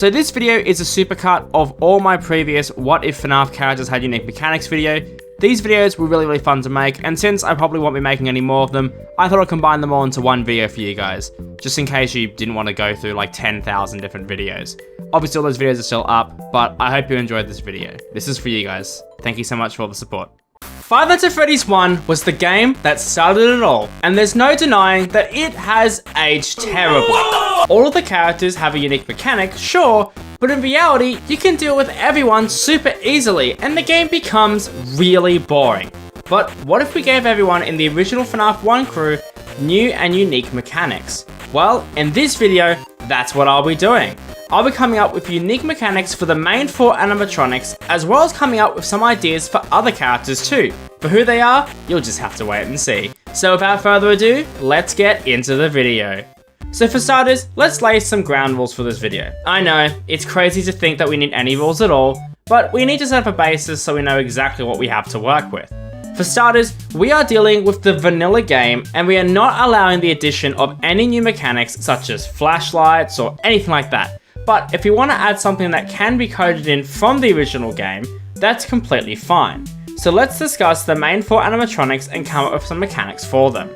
So this video is a supercut of all my previous What If FNAF Characters Had Unique Mechanics video. These videos were really fun to make, and since I probably won't be making any more of them, I thought I'd combine them all into one video for you guys, just in case you didn't want to go through like 10,000 different videos. Obviously all those videos are still up, but I hope you enjoyed this video. This is for you guys. Thank you so much for all the support. Five Nights at Freddy's 1 was the game that started it all, and there's no denying that it has aged terribly. All of the characters have a unique mechanic, sure, but in reality, you can deal with everyone super easily, and the game becomes really boring. But what if we gave everyone in the original FNAF 1 crew new and unique mechanics? Well, in this video, that's what I'll be doing. I'll be coming up with unique mechanics for the main 4 animatronics, as well as coming up with some ideas for other characters too. For who they are, you'll just have to wait and see. So without further ado, let's get into the video. So for starters, let's lay some ground rules for this video. I know, it's crazy to think that we need any rules at all, but we need to set up a basis so we know exactly what we have to work with. For starters, we are dealing with the vanilla game, and we are not allowing the addition of any new mechanics such as flashlights or anything like that. But if you want to add something that can be coded in from the original game, that's completely fine. So let's discuss the main 4 animatronics and come up with some mechanics for them.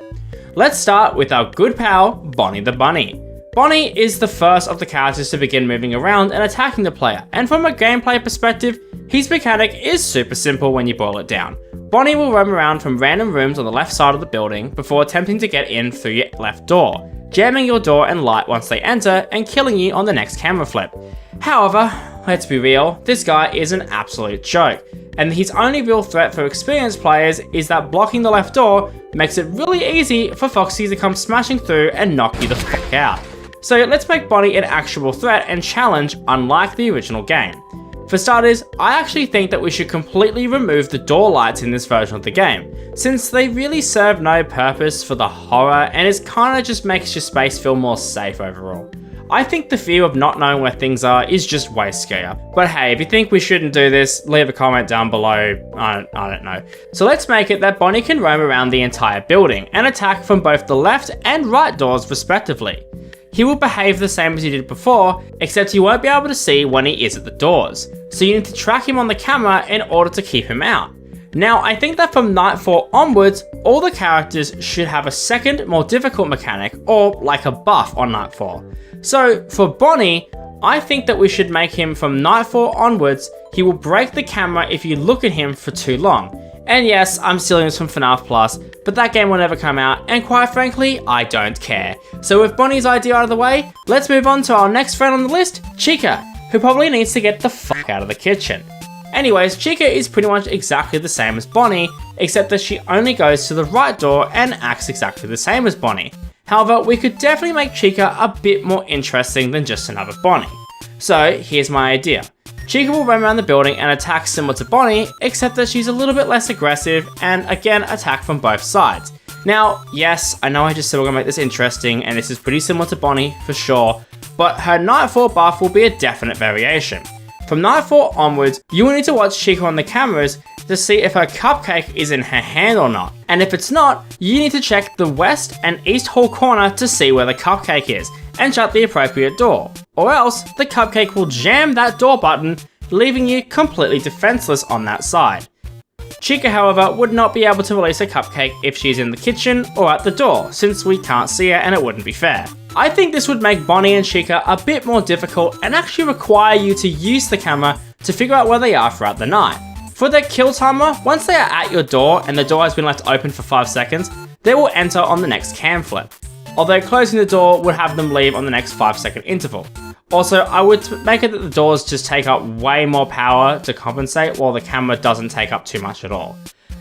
Let's start with our good pal, Bonnie the Bunny. Bonnie is the first of the characters to begin moving around and attacking the player, and from a gameplay perspective, his mechanic is super simple when you boil it down. Bonnie will roam around from random rooms on the left side of the building before attempting to get in through your left door, jamming your door and light once they enter and killing you on the next camera flip. However, let's be real, this guy is an absolute joke, and his only real threat for experienced players is that blocking the left door makes it really easy for Foxy to come smashing through and knock you the fuck out. So let's make Bonnie an actual threat and challenge, unlike the original game. For starters, I actually think that we should completely remove the door lights in this version of the game, since they really serve no purpose for the horror and it kinda just makes your space feel more safe overall. I think the fear of not knowing where things are is just way scarier. But hey, if you think we shouldn't do this, leave a comment down below, I don't know. So let's make it that Bonnie can roam around the entire building and attack from both the left and right doors respectively. He will behave the same as he did before, except you won't be able to see when he is at the doors, so you need to track him on the camera in order to keep him out. Now, I think that from Night 4 onwards, all the characters should have a second, more difficult mechanic, or like a buff on Night 4. So, for Bonnie, I think that we should make him from Night 4 onwards, he will break the camera if you look at him for too long. And yes, I'm stealing this from FNAF Plus, but that game will never come out, and quite frankly, I don't care. So with Bonnie's idea out of the way, let's move on to our next friend on the list, Chica, who probably needs to get the fuck out of the kitchen. Anyways, Chica is pretty much exactly the same as Bonnie, except that she only goes to the right door and acts exactly the same as Bonnie. However, we could definitely make Chica a bit more interesting than just another Bonnie. So here's my idea. Chica will roam around the building and attack similar to Bonnie, except that she's a little bit less aggressive and again attack from both sides. Now, yes, I know I just said we're gonna make this interesting and this is pretty similar to Bonnie for sure, but her Night 4 buff will be a definite variation. From Night 4 onwards, you will need to watch Chica on the cameras to see if her cupcake is in her hand or not. And if it's not, you need to check the west and east hall corner to see where the cupcake is and shut the appropriate door. Or else, the cupcake will jam that door button, leaving you completely defenseless on that side. Chica, however, would not be able to release a cupcake if she's in the kitchen or at the door, since we can't see her and it wouldn't be fair. I think this would make Bonnie and Chica a bit more difficult and actually require you to use the camera to figure out where they are throughout the night. For their kill timer, once they are at your door and the door has been left open for 5 seconds, they will enter on the next cam flip. Although closing the door would have them leave on the next 5-second interval. Also, I would make it that the doors just take up way more power to compensate while the camera doesn't take up too much at all.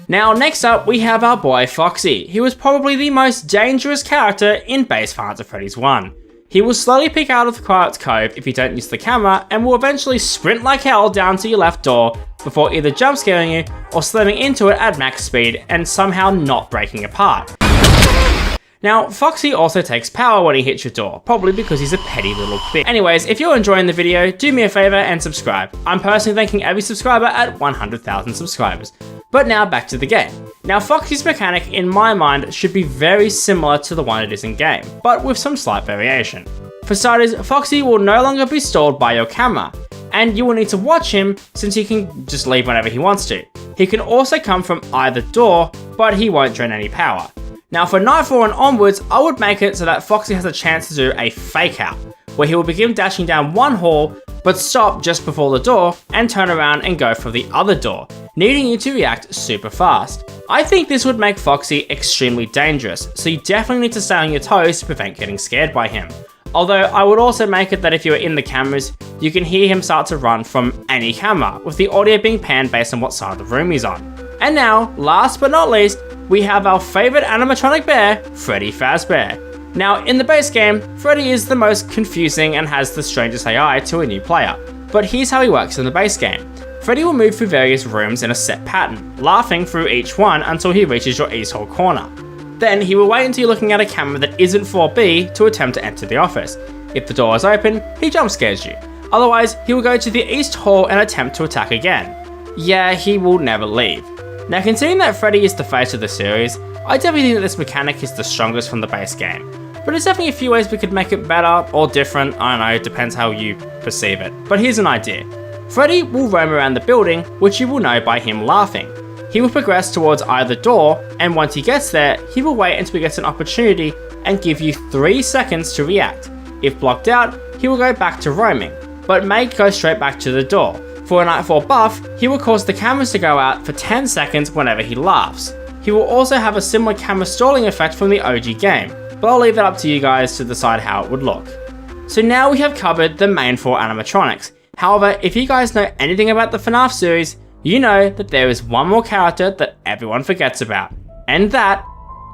Now, next up, we have our boy Foxy, who is probably the most dangerous character in base Five Nights at Freddy's 1. He will slowly peek out of the Quiet's Cove if you don't use the camera and will eventually sprint like hell down to your left door before either jump scaring you or slamming into it at max speed and somehow not breaking apart. Now, Foxy also takes power when he hits your door, probably because he's a petty little bitch. Anyways, if you're enjoying the video, do me a favor and subscribe. I'm personally thanking every subscriber at 100,000 subscribers. But now back to the game. Now, Foxy's mechanic, in my mind, should be very similar to the one it is in game, but with some slight variation. For starters, Foxy will no longer be stalled by your camera, and you will need to watch him since he can just leave whenever he wants to. He can also come from either door, but he won't drain any power. Now for Nightfall and onwards, I would make it so that Foxy has a chance to do a fake out, where he will begin dashing down one hall, but stop just before the door and turn around and go for the other door, needing you to react super fast. I think this would make Foxy extremely dangerous, so you definitely need to stay on your toes to prevent getting scared by him. Although I would also make it that if you are in the cameras, you can hear him start to run from any camera, with the audio being panned based on what side of the room he's on. And now, last but not least, we have our favourite animatronic bear, Freddy Fazbear. Now, in the base game, Freddy is the most confusing and has the strangest AI to a new player, but here's how he works in the base game. Freddy will move through various rooms in a set pattern, laughing through each one until he reaches your east hall corner. Then he will wait until you're looking at a camera that isn't 4B to attempt to enter the office. If the door is open, he jump scares you. Otherwise, he will go to the east hall and attempt to attack again. Yeah, he will never leave. Now considering that Freddy is the face of the series, I definitely think that this mechanic is the strongest from the base game. But there's definitely a few ways we could make it better or different, I don't know, it depends how you perceive it. But here's an idea. Freddy will roam around the building, which you will know by him laughing. He will progress towards either door, and once he gets there, he will wait until he gets an opportunity and give you 3 seconds to react. If blocked out, he will go back to roaming, but may go straight back to the door. For a Nightfall buff, he will cause the cameras to go out for 10 seconds whenever he laughs. He will also have a similar camera stalling effect from the OG game, but I'll leave that up to you guys to decide how it would look. So now we have covered the main 4 animatronics. However, if you guys know anything about the FNAF series, you know that there is one more character that everyone forgets about, and that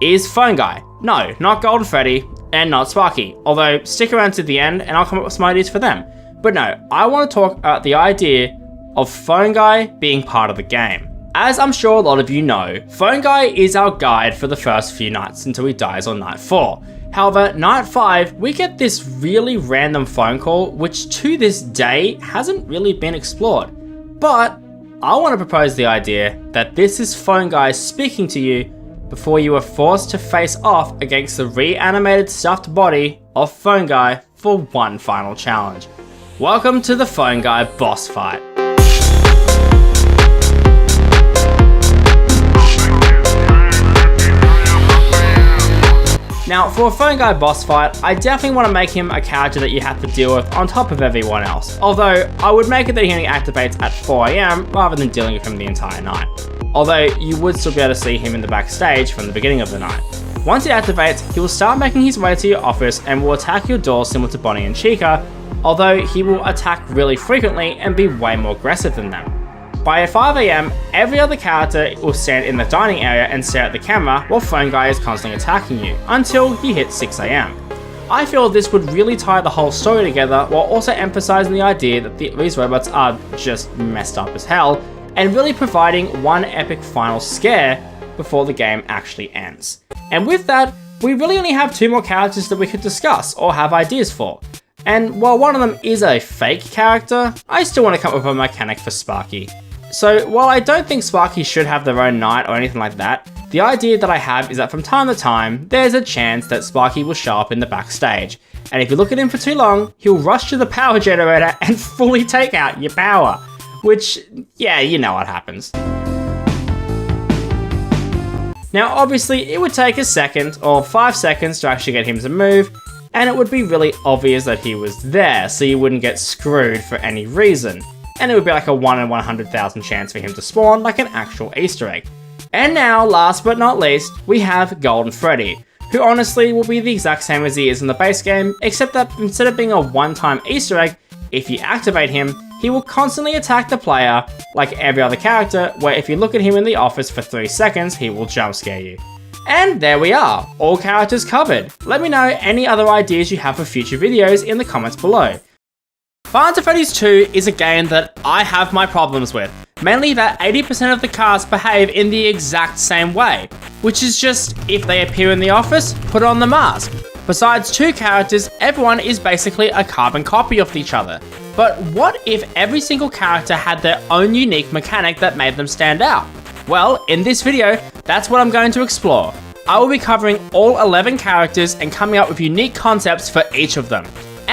is Phone Guy. No, not Golden Freddy, and not Sparky, although stick around to the end and I'll come up with some ideas for them. But no, I want to talk about the idea of Phone Guy being part of the game. As I'm sure a lot of you know, Phone Guy is our guide for the first few nights until he dies on night 4. However, night 5, we get this really random phone call which to this day hasn't really been explored. But I want to propose the idea that this is Phone Guy speaking to you before you are forced to face off against the reanimated stuffed body of Phone Guy for one final challenge. Welcome to the Phone Guy boss fight. Now, for a Phone Guy boss fight, I definitely want to make him a character that you have to deal with on top of everyone else. Although, I would make it that he only activates at 4 AM rather than dealing with him the entire night. Although, you would still be able to see him in the backstage from the beginning of the night. Once he activates, he will start making his way to your office and will attack your door similar to Bonnie and Chica, although he will attack really frequently and be way more aggressive than them. By 5 AM, every other character will stand in the dining area and stare at the camera while Phone Guy is constantly attacking you, until he hits 6 AM. I feel this would really tie the whole story together while also emphasizing the idea that these robots are just messed up as hell, and really providing one epic final scare before the game actually ends. And with that, we really only have 2 more characters that we could discuss or have ideas for. And while one of them is a fake character, I still want to come up with a mechanic for Sparky. So while I don't think Sparky should have their own night or anything like that, the idea that I have is that from time to time, there's a chance that Sparky will show up in the backstage. And if you look at him for too long, he'll rush to the power generator and fully take out your power. Which, yeah, you know what happens. Now obviously, it would take a second or 5 seconds to actually get him to move, and it would be really obvious that he was there, so you wouldn't get screwed for any reason. And it would be like a 1 in 100,000 chance for him to spawn like an actual Easter egg. And now, last but not least, we have Golden Freddy, who honestly will be the exact same as he is in the base game, except that instead of being a one-time Easter egg, if you activate him, he will constantly attack the player like every other character, where if you look at him in the office for 3 seconds, he will jump scare you. And there we are, all characters covered. Let me know any other ideas you have for future videos in the comments below. Five Nights at Freddy's 2 is a game that I have my problems with, mainly that 80% of the cast behave in the exact same way, which is just, if they appear in the office, put on the mask. Besides 2 characters, everyone is basically a carbon copy of each other. But what if every single character had their own unique mechanic that made them stand out? Well, in this video, that's what I'm going to explore. I will be covering all 11 characters and coming up with unique concepts for each of them.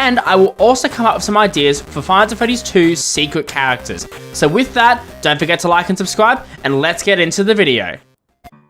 and I will also come up with some ideas for Five Nights at Freddy's 2 secret characters. So with that, don't forget to like and subscribe, and let's get into the video.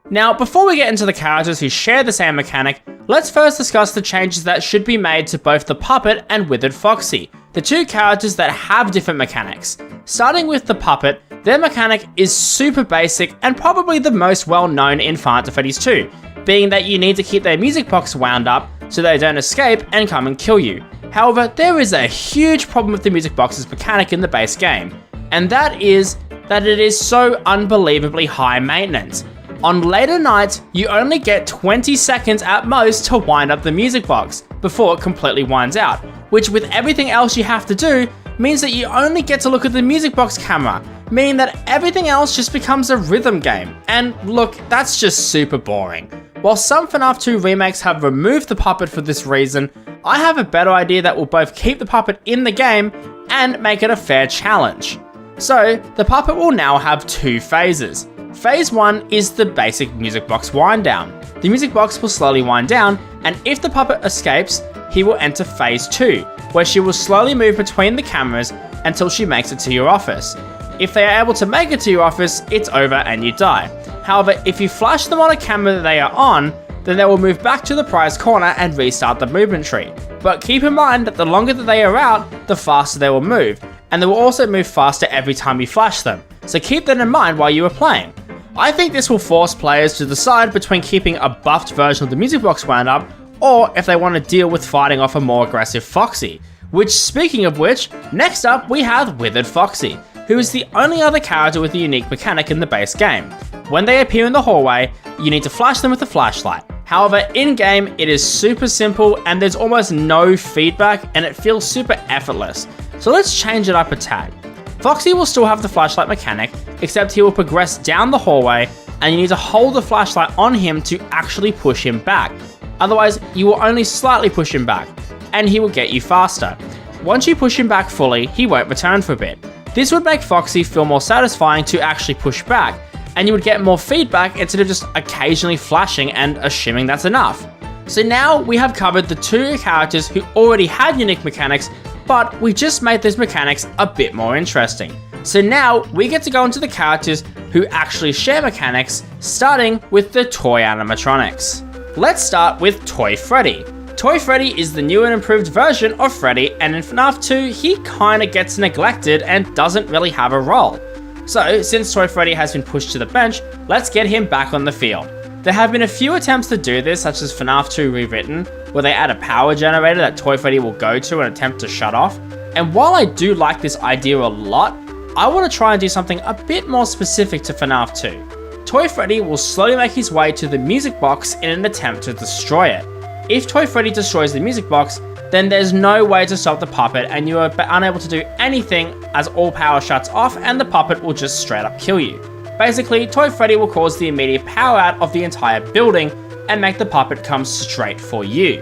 Now, before we get into the characters who share the same mechanic, let's first discuss the changes that should be made to both the Puppet and Withered Foxy, the two characters that have different mechanics. Starting with the Puppet, their mechanic is super basic and probably the most well known in Five Nights at Freddy's 2, being that you need to keep their music box wound up so they don't escape and come and kill you. However, there is a huge problem with the music box's mechanic in the base game, and that is that it is so unbelievably high maintenance. On later nights, you only get 20 seconds at most to wind up the music box before it completely winds out, which with everything else you have to do means that you only get to look at the music box camera, meaning that everything else just becomes a rhythm game. And look, that's just super boring. While some FNAF 2 remakes have removed the Puppet for this reason, I have a better idea that will both keep the Puppet in the game and make it a fair challenge. So, the Puppet will now have two phases. Phase 1 is the basic music box wind down. The music box will slowly wind down, and if the Puppet escapes, he will enter Phase 2, where she will slowly move between the cameras until she makes it to your office. If they are able to make it to your office, it's over and you die. However, if you flash them on a camera that they are on, then they will move back to the prize corner and restart the movement tree. But keep in mind that the longer that they are out, the faster they will move, and they will also move faster every time you flash them. So keep that in mind while you are playing. I think this will force players to decide between keeping a buffed version of the music box wound up, or if they want to deal with fighting off a more aggressive Foxy. Which, speaking of which, next up we have Withered Foxy, who is the only other character with a unique mechanic in the base game. When they appear in the hallway, you need to flash them with a flashlight. However, in-game, it is super simple and there's almost no feedback and it feels super effortless. So let's change it up a tad. Foxy will still have the flashlight mechanic, except he will progress down the hallway and you need to hold the flashlight on him to actually push him back. Otherwise, you will only slightly push him back, and he will get you faster. Once you push him back fully, he won't return for a bit. This would make Foxy feel more satisfying to actually push back, and you would get more feedback instead of just occasionally flashing and assuming that's enough. So now we have covered the two characters who already had unique mechanics, but we just made those mechanics a bit more interesting. So now we get to go into the characters who actually share mechanics, starting with the toy animatronics. Let's start with Toy Freddy. Toy Freddy is the new and improved version of Freddy, and in FNAF 2 he kinda gets neglected and doesn't really have a role. So since Toy Freddy has been pushed to the bench, let's get him back on the field. There have been a few attempts to do this, such as FNAF 2 Rewritten, where they add a power generator that Toy Freddy will go to and attempt to shut off. And while I do like this idea a lot, I want to try and do something a bit more specific to FNAF 2. Toy Freddy will slowly make his way to the music box in an attempt to destroy it. If Toy Freddy destroys the music box, then there's no way to stop the puppet and you are unable to do anything as all power shuts off and the puppet will just straight up kill you. Basically, Toy Freddy will cause the immediate power out of the entire building and make the puppet come straight for you.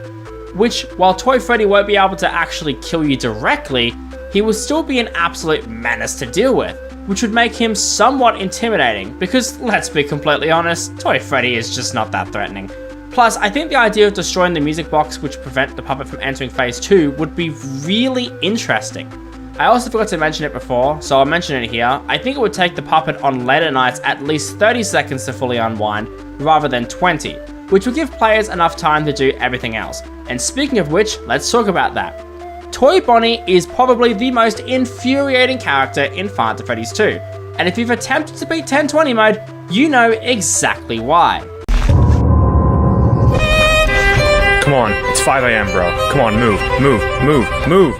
Which, while Toy Freddy won't be able to actually kill you directly, he will still be an absolute menace to deal with, which would make him somewhat intimidating because, let's be completely honest, Toy Freddy is just not that threatening. Plus, I think the idea of destroying the music box which prevent the puppet from entering phase 2 would be really interesting. I also forgot to mention it before, so I'll mention it here. I think it would take the puppet on later nights at least 30 seconds to fully unwind, rather than 20, which would give players enough time to do everything else. And speaking of which, let's talk about that. Toy Bonnie is probably the most infuriating character in Five Nights at Freddy's 2, and if you've attempted to beat 1020 mode, you know exactly why. Come on, it's 5 AM, bro. Come on, move, move, move, move.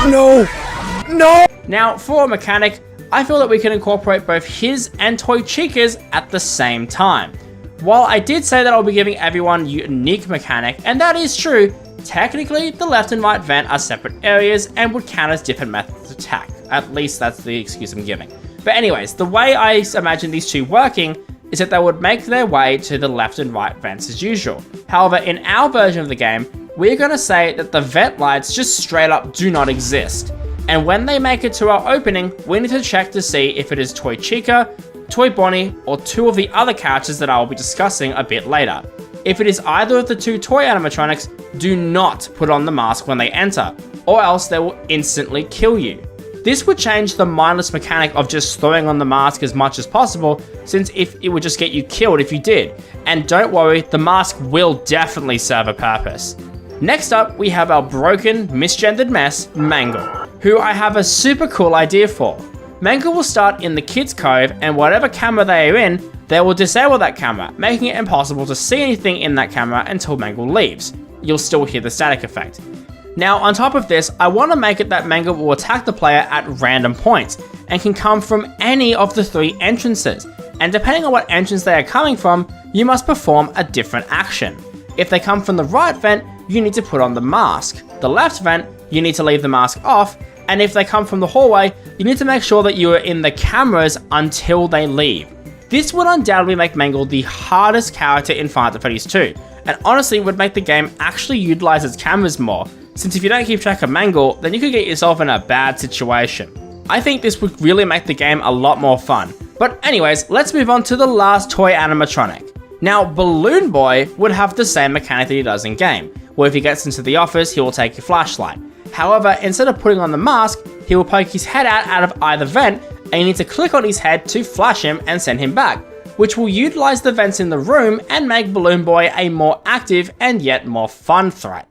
No! No! Now, for a mechanic, I feel that we can incorporate both his and Toy Chica's at the same time. While I did say that I'll be giving everyone a unique mechanic, and that is true, technically the left and right vent are separate areas and would count as different methods of attack. At least that's the excuse I'm giving. But anyways, the way I imagine these two working is that they would make their way to the left and right vents as usual. However, in our version of the game, we're going to say that the vent lights just straight up do not exist. And when they make it to our opening, we need to check to see if it is Toy Chica Toy Bonnie, or two of the other characters that I will be discussing a bit later. If it is either of the two toy animatronics, do not put on the mask when they enter, or else they will instantly kill you. This would change the mindless mechanic of just throwing on the mask as much as possible, since it would just get you killed if you did. And don't worry, the mask will definitely serve a purpose. Next up, we have our broken, misgendered mess, Mangle, who I have a super cool idea for. Mangle will start in the kids' cove, and whatever camera they are in, they will disable that camera, making it impossible to see anything in that camera until Mangle leaves. You'll still hear the static effect. Now, on top of this, I want to make it that Mangle will attack the player at random points, and can come from any of the 3 entrances, and depending on what entrance they are coming from, you must perform a different action. If they come from the right vent, you need to put on the mask. The left vent, you need to leave the mask off, and if they come from the hallway, you need to make sure that you are in the cameras until they leave. This would undoubtedly make Mangle the hardest character in Five Nights at Freddy's 2, and honestly would make the game actually utilize its cameras more, since if you don't keep track of Mangle, then you could get yourself in a bad situation. I think this would really make the game a lot more fun. But anyways, let's move on to the last toy animatronic. Now, Balloon Boy would have the same mechanic that he does in game, where if he gets into the office, he will take your flashlight. However, instead of putting on the mask, he will poke his head out of either vent, and you need to click on his head to flash him and send him back, which will utilize the vents in the room and make Balloon Boy a more active and yet more fun threat.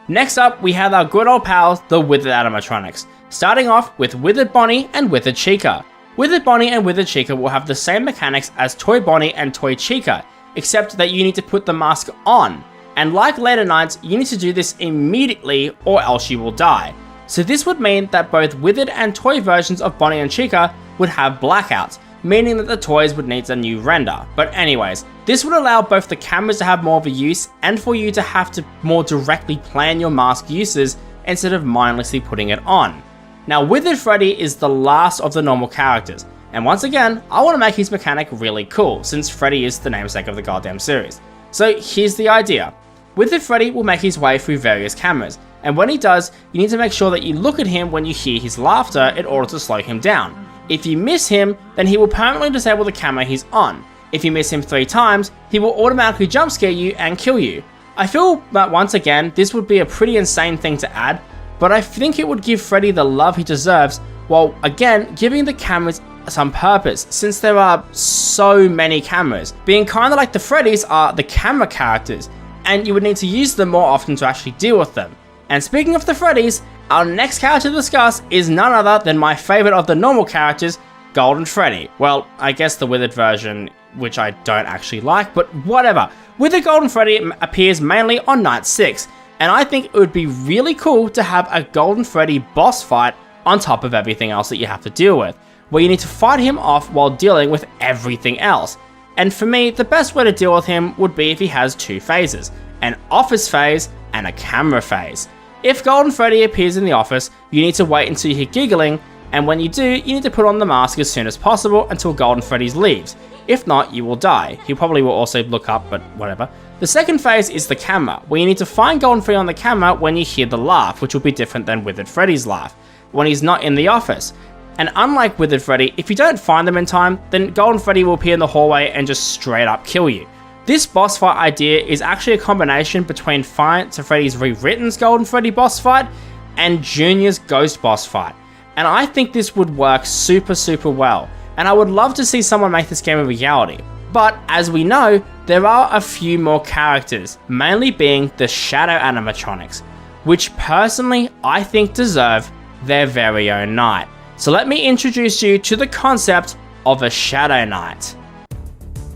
Next up, we have our good old pals, the Withered animatronics, starting off with Withered Bonnie and Withered Chica. Withered Bonnie and Withered Chica will have the same mechanics as Toy Bonnie and Toy Chica, except that you need to put the mask on. And like later nights, you need to do this immediately or else you will die. So this would mean that both Withered and toy versions of Bonnie and Chica would have blackouts, meaning that the toys would need a new render. But anyways, this would allow both the cameras to have more of a use and for you to have to more directly plan your mask uses instead of mindlessly putting it on. Now, Withered Freddy is the last of the normal characters, and once again, I want to make his mechanic really cool since Freddy is the namesake of the goddamn series. So here's the idea. Withered Freddy will make his way through various cameras, and when he does, you need to make sure that you look at him when you hear his laughter in order to slow him down. If you miss him, then he will permanently disable the camera he's on. If you miss him 3 times, he will automatically jump scare you and kill you. I feel that once again, this would be a pretty insane thing to add, but I think it would give Freddy the love he deserves, while again, giving the cameras some purpose, since there are so many cameras. Being kinda like the Freddys are the camera characters, and you would need to use them more often to actually deal with them. And speaking of the Freddys, our next character to discuss is none other than my favourite of the normal characters, Golden Freddy. Well, I guess the Withered version, which I don't actually like, but whatever. Withered Golden Freddy appears mainly on Night 6, and I think it would be really cool to have a Golden Freddy boss fight on top of everything else that you have to deal with, where you need to fight him off while dealing with everything else. And for me, the best way to deal with him would be if he has 2 phases, an office phase and a camera phase. If Golden Freddy appears in the office, you need to wait until you hear giggling, and when you do, you need to put on the mask as soon as possible until Golden Freddy leaves. If not, you will die. He probably will also look up, but whatever. The second phase is the camera, where you need to find Golden Freddy on the camera when you hear the laugh, which will be different than Withered Freddy's laugh, when he's not in the office. And unlike Withered Freddy, if you don't find them in time, then Golden Freddy will appear in the hallway and just straight up kill you. This boss fight idea is actually a combination between Five Nights at Freddy's Rewritten's Golden Freddy boss fight and Junior's Ghost boss fight. And I think this would work super well, and I would love to see someone make this game a reality. But as we know, there are a few more characters, mainly being the Shadow animatronics, which personally I think deserve their very own night. So let me introduce you to the concept of a Shadow Knight.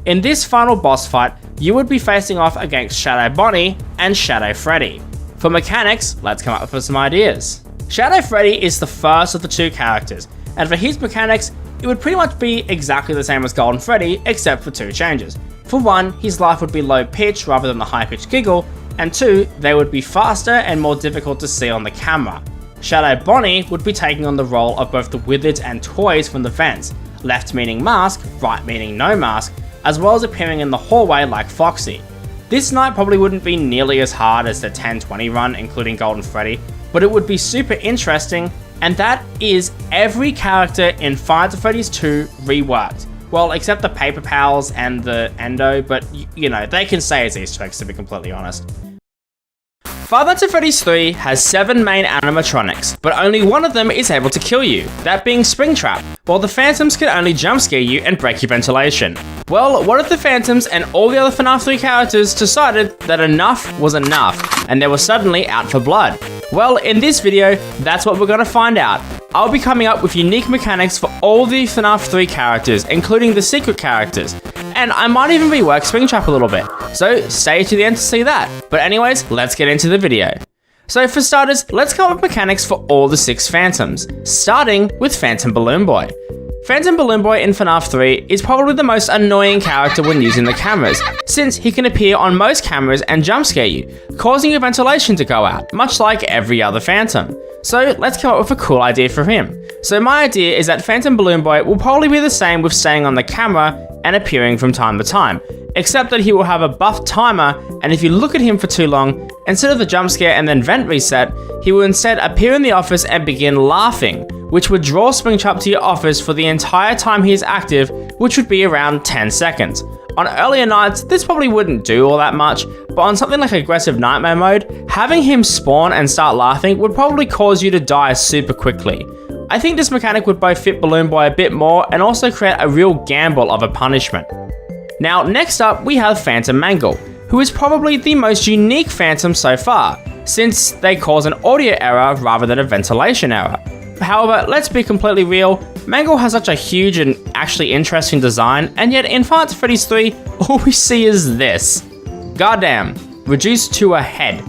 In this final boss fight, you would be facing off against Shadow Bonnie and Shadow Freddy. For mechanics, let's come up with some ideas. Shadow Freddy is the first of the 2 characters, and for his mechanics, it would pretty much be exactly the same as Golden Freddy, except for 2 changes. For one, his laugh would be low pitch rather than the high pitched giggle, and 2, they would be faster and more difficult to see on the camera. Shadow Bonnie would be taking on the role of both the Withered and toys from the vents, left meaning mask, right meaning no mask, as well as appearing in the hallway like Foxy. This night probably wouldn't be nearly as hard as the 10-20 run including Golden Freddy, but it would be super interesting, and that is every character in Five Nights at Freddy's 2 reworked, Well, except the Paper Pals and the Endo, but you know, they can say it's Easter eggs to be completely honest. Five Nights at Freddy's 3 has 7 main animatronics, but only one of them is able to kill you, that being Springtrap, while the Phantoms can only jump scare you and break your ventilation. Well, what if the Phantoms and all the other FNAF 3 characters decided that enough was enough, and they were suddenly out for blood? Well, in this video, that's what we're gonna find out. I'll be coming up with unique mechanics for all the FNAF 3 characters, including the secret characters, and I might even rework Springtrap a little bit, so stay to the end to see that. But anyways, let's get into the video. So for starters, let's come up with mechanics for all the 6 Phantoms, starting with Phantom Balloon Boy. Phantom Balloon Boy in FNAF 3 is probably the most annoying character when using the cameras, since he can appear on most cameras and jump scare you, causing your ventilation to go out, much like every other Phantom. So let's come up with a cool idea for him. So my idea is that Phantom Balloon Boy will probably be the same with staying on the camera and appearing from time to time, except that he will have a buff timer, and if you look at him for too long, instead of the jump scare and then vent reset, he will instead appear in the office and begin laughing, which would draw Springtrap to your office for the entire time he is active, which would be around 10 seconds. On earlier nights, this probably wouldn't do all that much, but on something like aggressive nightmare mode, having him spawn and start laughing would probably cause you to die super quickly. I think this mechanic would both fit Balloon Boy a bit more and also create a real gamble of a punishment. Now, next up, we have Phantom Mangle, who is probably the most unique Phantom so far, since they cause an audio error rather than a ventilation error. However, let's be completely real, Mangle has such a huge and actually interesting design, and yet in Five Nights at Freddy's 3, all we see is this. Goddamn, reduced to a head.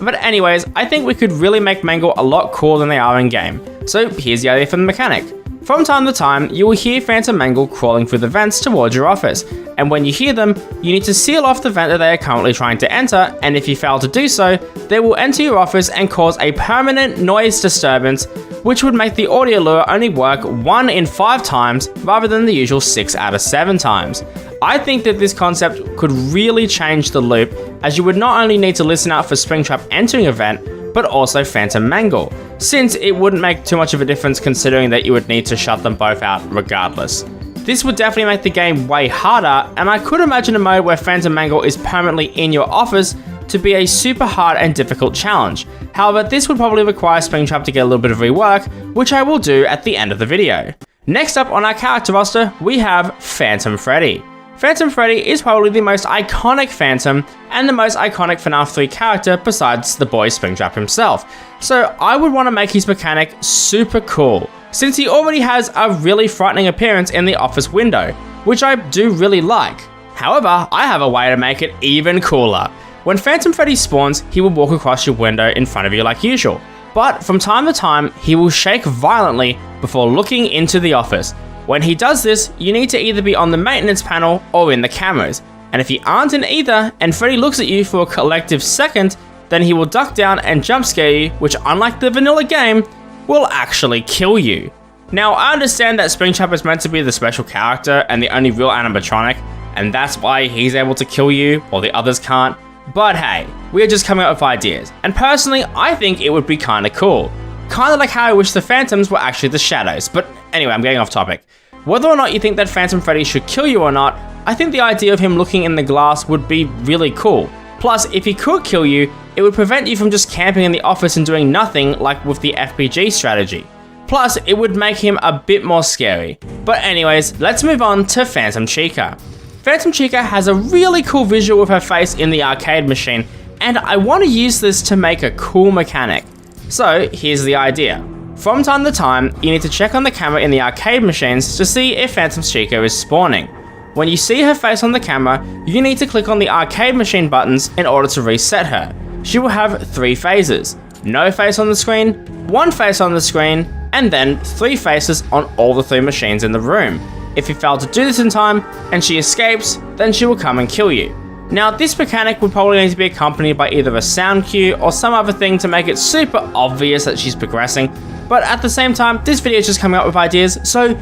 But anyways, I think we could really make Mangle a lot cooler than they are in game. So here's the idea for the mechanic. From time to time, you will hear Phantom Mangle crawling through the vents towards your office, and when you hear them, you need to seal off the vent that they are currently trying to enter, and if you fail to do so, they will enter your office and cause a permanent noise disturbance, which would make the audio lure only work 1 in 5 times rather than the usual 6 out of 7 times. I think that this concept could really change the loop, as you would not only need to listen out for Springtrap entering a vent, but also Phantom Mangle, since it wouldn't make too much of a difference considering that you would need to shut them both out regardless. This would definitely make the game way harder, and I could imagine a mode where Phantom Mangle is permanently in your office to be a super hard and difficult challenge. However, this would probably require Springtrap to get a little bit of rework, which I will do at the end of the video. Next up on our character roster, we have Phantom Freddy. Phantom Freddy is probably the most iconic Phantom and the most iconic FNAF 3 character besides the boy Springtrap himself. So I would want to make his mechanic super cool, since he already has a really frightening appearance in the office window, which I do really like. However, I have a way to make it even cooler. When Phantom Freddy spawns, he will walk across your window in front of you like usual, but from time to time, he will shake violently before looking into the office. When he does this, you need to either be on the maintenance panel or in the cameras, and if you aren't in either and Freddy looks at you for a collective second, then he will duck down and jump scare you, which unlike the vanilla game, will actually kill you. Now, I understand that Springtrap is meant to be the special character and the only real animatronic, and that's why he's able to kill you while the others can't, but hey, we're just coming up with ideas, and personally, I think it would be kinda cool. Kinda like how I wish the Phantoms were actually the shadows, but anyway, I'm getting off topic. Whether or not you think that Phantom Freddy should kill you or not, I think the idea of him looking in the glass would be really cool. Plus, if he could kill you, it would prevent you from just camping in the office and doing nothing like with the FPG strategy. Plus, it would make him a bit more scary. But anyways, let's move on to Phantom Chica. Phantom Chica has a really cool visual with her face in the arcade machine, and I want to use this to make a cool mechanic. So here's the idea. From time to time, you need to check on the camera in the arcade machines to see if Phantom Chica is spawning. When you see her face on the camera, you need to click on the arcade machine buttons in order to reset her. She will have 3 phases: no face on the screen, 1 face on the screen, and then 3 faces on all the 3 machines in the room. If you fail to do this in time, and she escapes, then she will come and kill you. Now, this mechanic would probably need to be accompanied by either a sound cue or some other thing to make it super obvious that she's progressing, but at the same time, this video is just coming up with ideas, so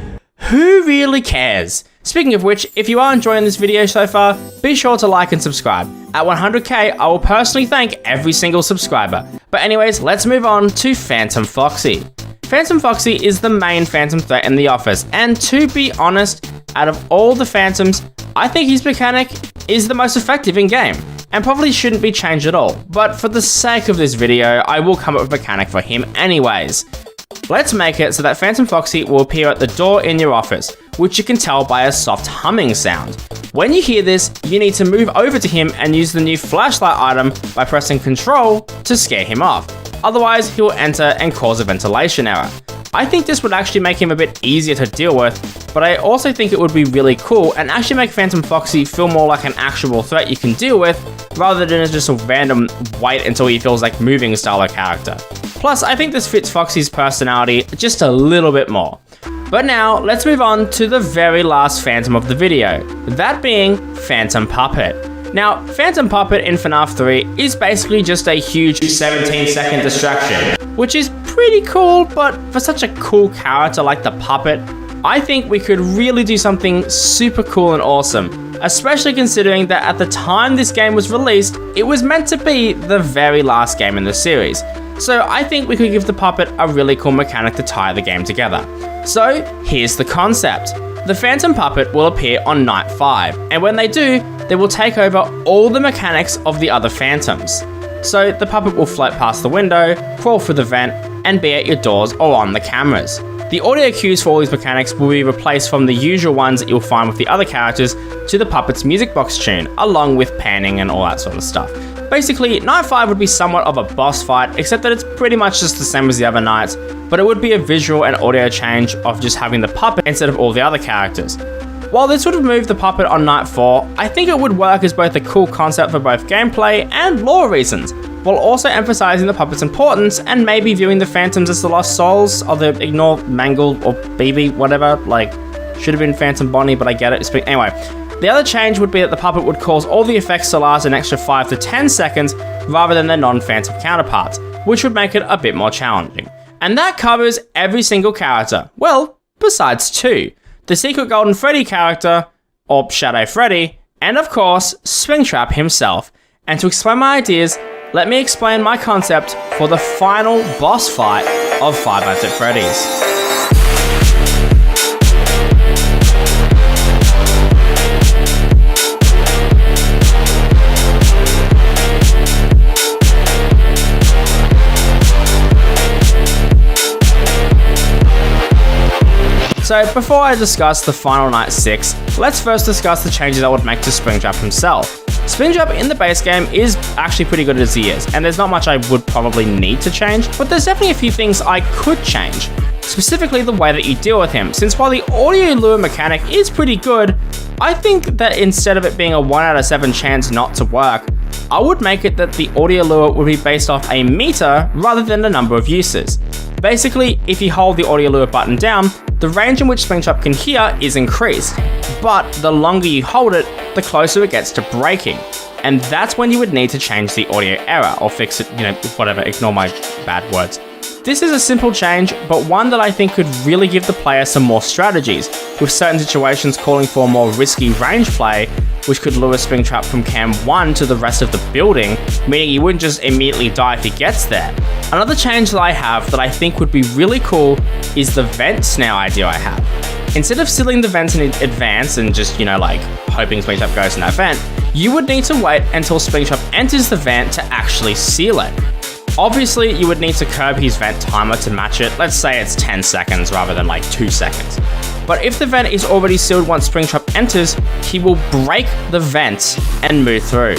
who really cares? Speaking of which, if you are enjoying this video so far, be sure to like and subscribe. At 100k, I will personally thank every single subscriber. But anyways, let's move on to Phantom Foxy. Phantom Foxy is the main Phantom threat in the office, and to be honest, out of all the Phantoms, I think his mechanic is the most effective in game, and probably shouldn't be changed at all, but for the sake of this video, I will come up with a mechanic for him anyways. Let's make it so that Phantom Foxy will appear at the door in your office, which you can tell by a soft humming sound. When you hear this, you need to move over to him and use the new flashlight item by pressing Control to scare him off. Otherwise, he'll enter and cause a ventilation error. I think this would actually make him a bit easier to deal with, but I also think it would be really cool and actually make Phantom Foxy feel more like an actual threat you can deal with, rather than as just a random wait until he feels like moving style of character. Plus, I think this fits Foxy's personality just a little bit more. But now, let's move on to the very last Phantom of the video, that being Phantom Puppet. Now, Phantom Puppet in FNAF 3 is basically just a huge 17-second distraction, which is pretty cool, but for such a cool character like the Puppet, I think we could really do something super cool and awesome, especially considering that at the time this game was released, it was meant to be the very last game in the series. So I think we could give the Puppet a really cool mechanic to tie the game together. So here's the concept. The Phantom Puppet will appear on night 5, and when they do, they will take over all the mechanics of the other Phantoms. So the Puppet will float past the window, crawl through the vent, and be at your doors or on the cameras. The audio cues for all these mechanics will be replaced from the usual ones that you'll find with the other characters to the Puppet's music box tune, along with panning and all that sort of stuff. Basically, night 5 would be somewhat of a boss fight, except that it's pretty much just the same as the other nights, but it would be a visual and audio change of just having the Puppet instead of all the other characters. While this would remove the Puppet on night 4, I think it would work as both a cool concept for both gameplay and lore reasons, while also emphasizing the Puppet's importance and maybe viewing the Phantoms as the lost souls, or the Ignore, Mangle, or BB, whatever, like, should have been Phantom Bonnie, but I get it. Anyway, the other change would be that the Puppet would cause all the effects to last an extra 5 to 10 seconds rather than their non-Phantom counterparts, which would make it a bit more challenging. And that covers every single character. Well, besides 2. The Secret Golden Freddy character, or Shadow Freddy, and of course, Springtrap himself. And to explain my ideas, let me explain my concept for the final boss fight of Five Nights at Freddy's. So before I discuss the final night 6, let's first discuss the changes I would make to Springtrap himself. Springtrap in the base game is actually pretty good as he is, and there's not much I would probably need to change, but there's definitely a few things I could change. Specifically the way that you deal with him, since while the audio lure mechanic is pretty good, I think that instead of it being a 1 out of 7 chance not to work, I would make it that the audio lure would be based off a meter rather than the number of uses. Basically, if you hold the audio lure button down, the range in which Springtrap can hear is increased, but the longer you hold it, the closer it gets to breaking. And that's when you would need to change the audio error, or fix it, whatever, ignore my bad words. This is a simple change, but one that I think could really give the player some more strategies, with certain situations calling for more risky range play, which could lure Springtrap from cam 1 to the rest of the building, meaning he wouldn't just immediately die if he gets there. Another change that I have that I think would be really cool is the vent snare idea I have. Instead of sealing the vents in advance and just, hoping Springtrap goes in that vent, you would need to wait until Springtrap enters the vent to actually seal it. Obviously, you would need to curb his vent timer to match it. Let's say it's 10 seconds rather than 2 seconds. But if the vent is already sealed once Springtrap enters, he will break the vent and move through.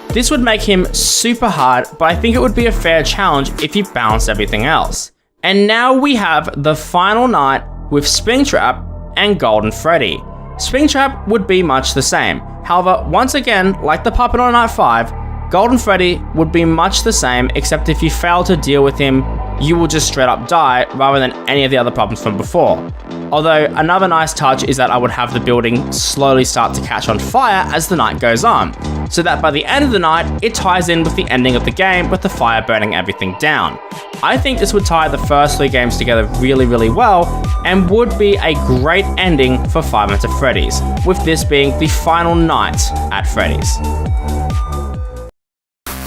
This would make him super hard, but I think it would be a fair challenge if you balanced everything else. And now we have the final night with Springtrap and Golden Freddy. Springtrap would be much the same. However, once again, like the Puppet on night 5, Golden Freddy would be much the same, except if you fail to deal with him, you will just straight up die rather than any of the other problems from before. Although another nice touch is that I would have the building slowly start to catch on fire as the night goes on, so that by the end of the night, it ties in with the ending of the game with the fire burning everything down. I think this would tie the first 3 games together really, really well, and would be a great ending for Five Nights at Freddy's, with this being the final night at Freddy's.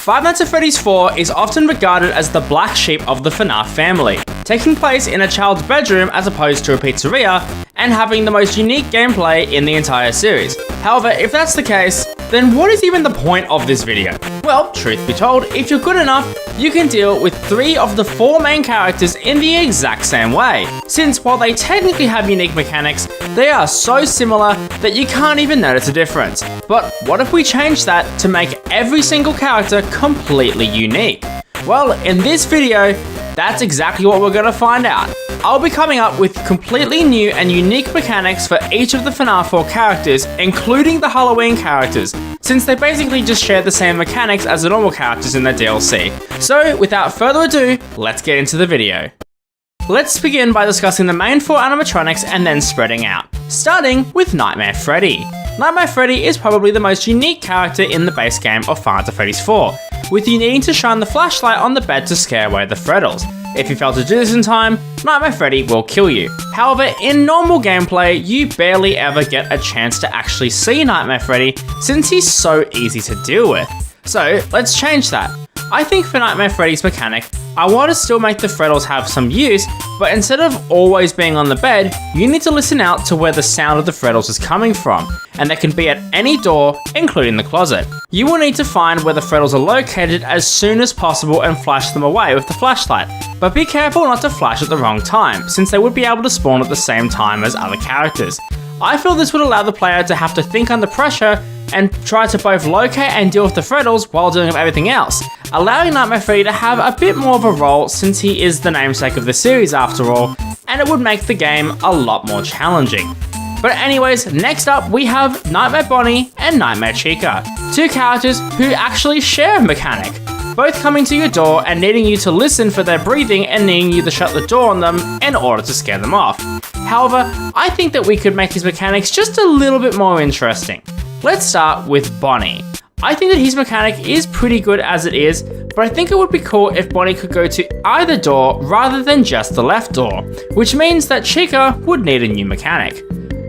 Five Nights at Freddy's 4 is often regarded as the black sheep of the FNAF family. Taking place in a child's bedroom as opposed to a pizzeria, and having the most unique gameplay in the entire series. However, if that's the case, then what is even the point of this video? Well, truth be told, if you're good enough, you can deal with 3 of the 4 main characters in the exact same way, since while they technically have unique mechanics, they are so similar that you can't even notice a difference. But what if we change that to make every single character completely unique? Well, in this video, that's exactly what we're going to find out. I'll be coming up with completely new and unique mechanics for each of the FNAF 4 characters, including the Halloween characters, since they basically just share the same mechanics as the normal characters in the DLC. So, without further ado, let's get into the video. Let's begin by discussing the main 4 animatronics and then spreading out, starting with Nightmare Freddy. Nightmare Freddy is probably the most unique character in the base game of Five Nights at Freddy's 4, with you needing to shine the flashlight on the bed to scare away the Freddles. If you fail to do this in time, Nightmare Freddy will kill you. However, in normal gameplay, you barely ever get a chance to actually see Nightmare Freddy since he's so easy to deal with. So let's change that. I think for Nightmare Freddy's mechanic, I want to still make the Freddles have some use, but instead of always being on the bed, you need to listen out to where the sound of the Freddles is coming from, and they can be at any door, including the closet. You will need to find where the Freddles are located as soon as possible and flash them away with the flashlight, but be careful not to flash at the wrong time, since they would be able to spawn at the same time as other characters. I feel this would allow the player to have to think under pressure and try to both locate and deal with the Freddles while dealing with everything else, allowing Nightmare Freddy to have a bit more of a role since he is the namesake of the series after all, and it would make the game a lot more challenging. But anyways, next up we have Nightmare Bonnie and Nightmare Chica, 2 characters who actually share a mechanic, both coming to your door and needing you to listen for their breathing and needing you to shut the door on them in order to scare them off. However, I think that we could make his mechanics just a little bit more interesting. Let's start with Bonnie. I think that his mechanic is pretty good as it is, but I think it would be cool if Bonnie could go to either door rather than just the left door, which means that Chica would need a new mechanic,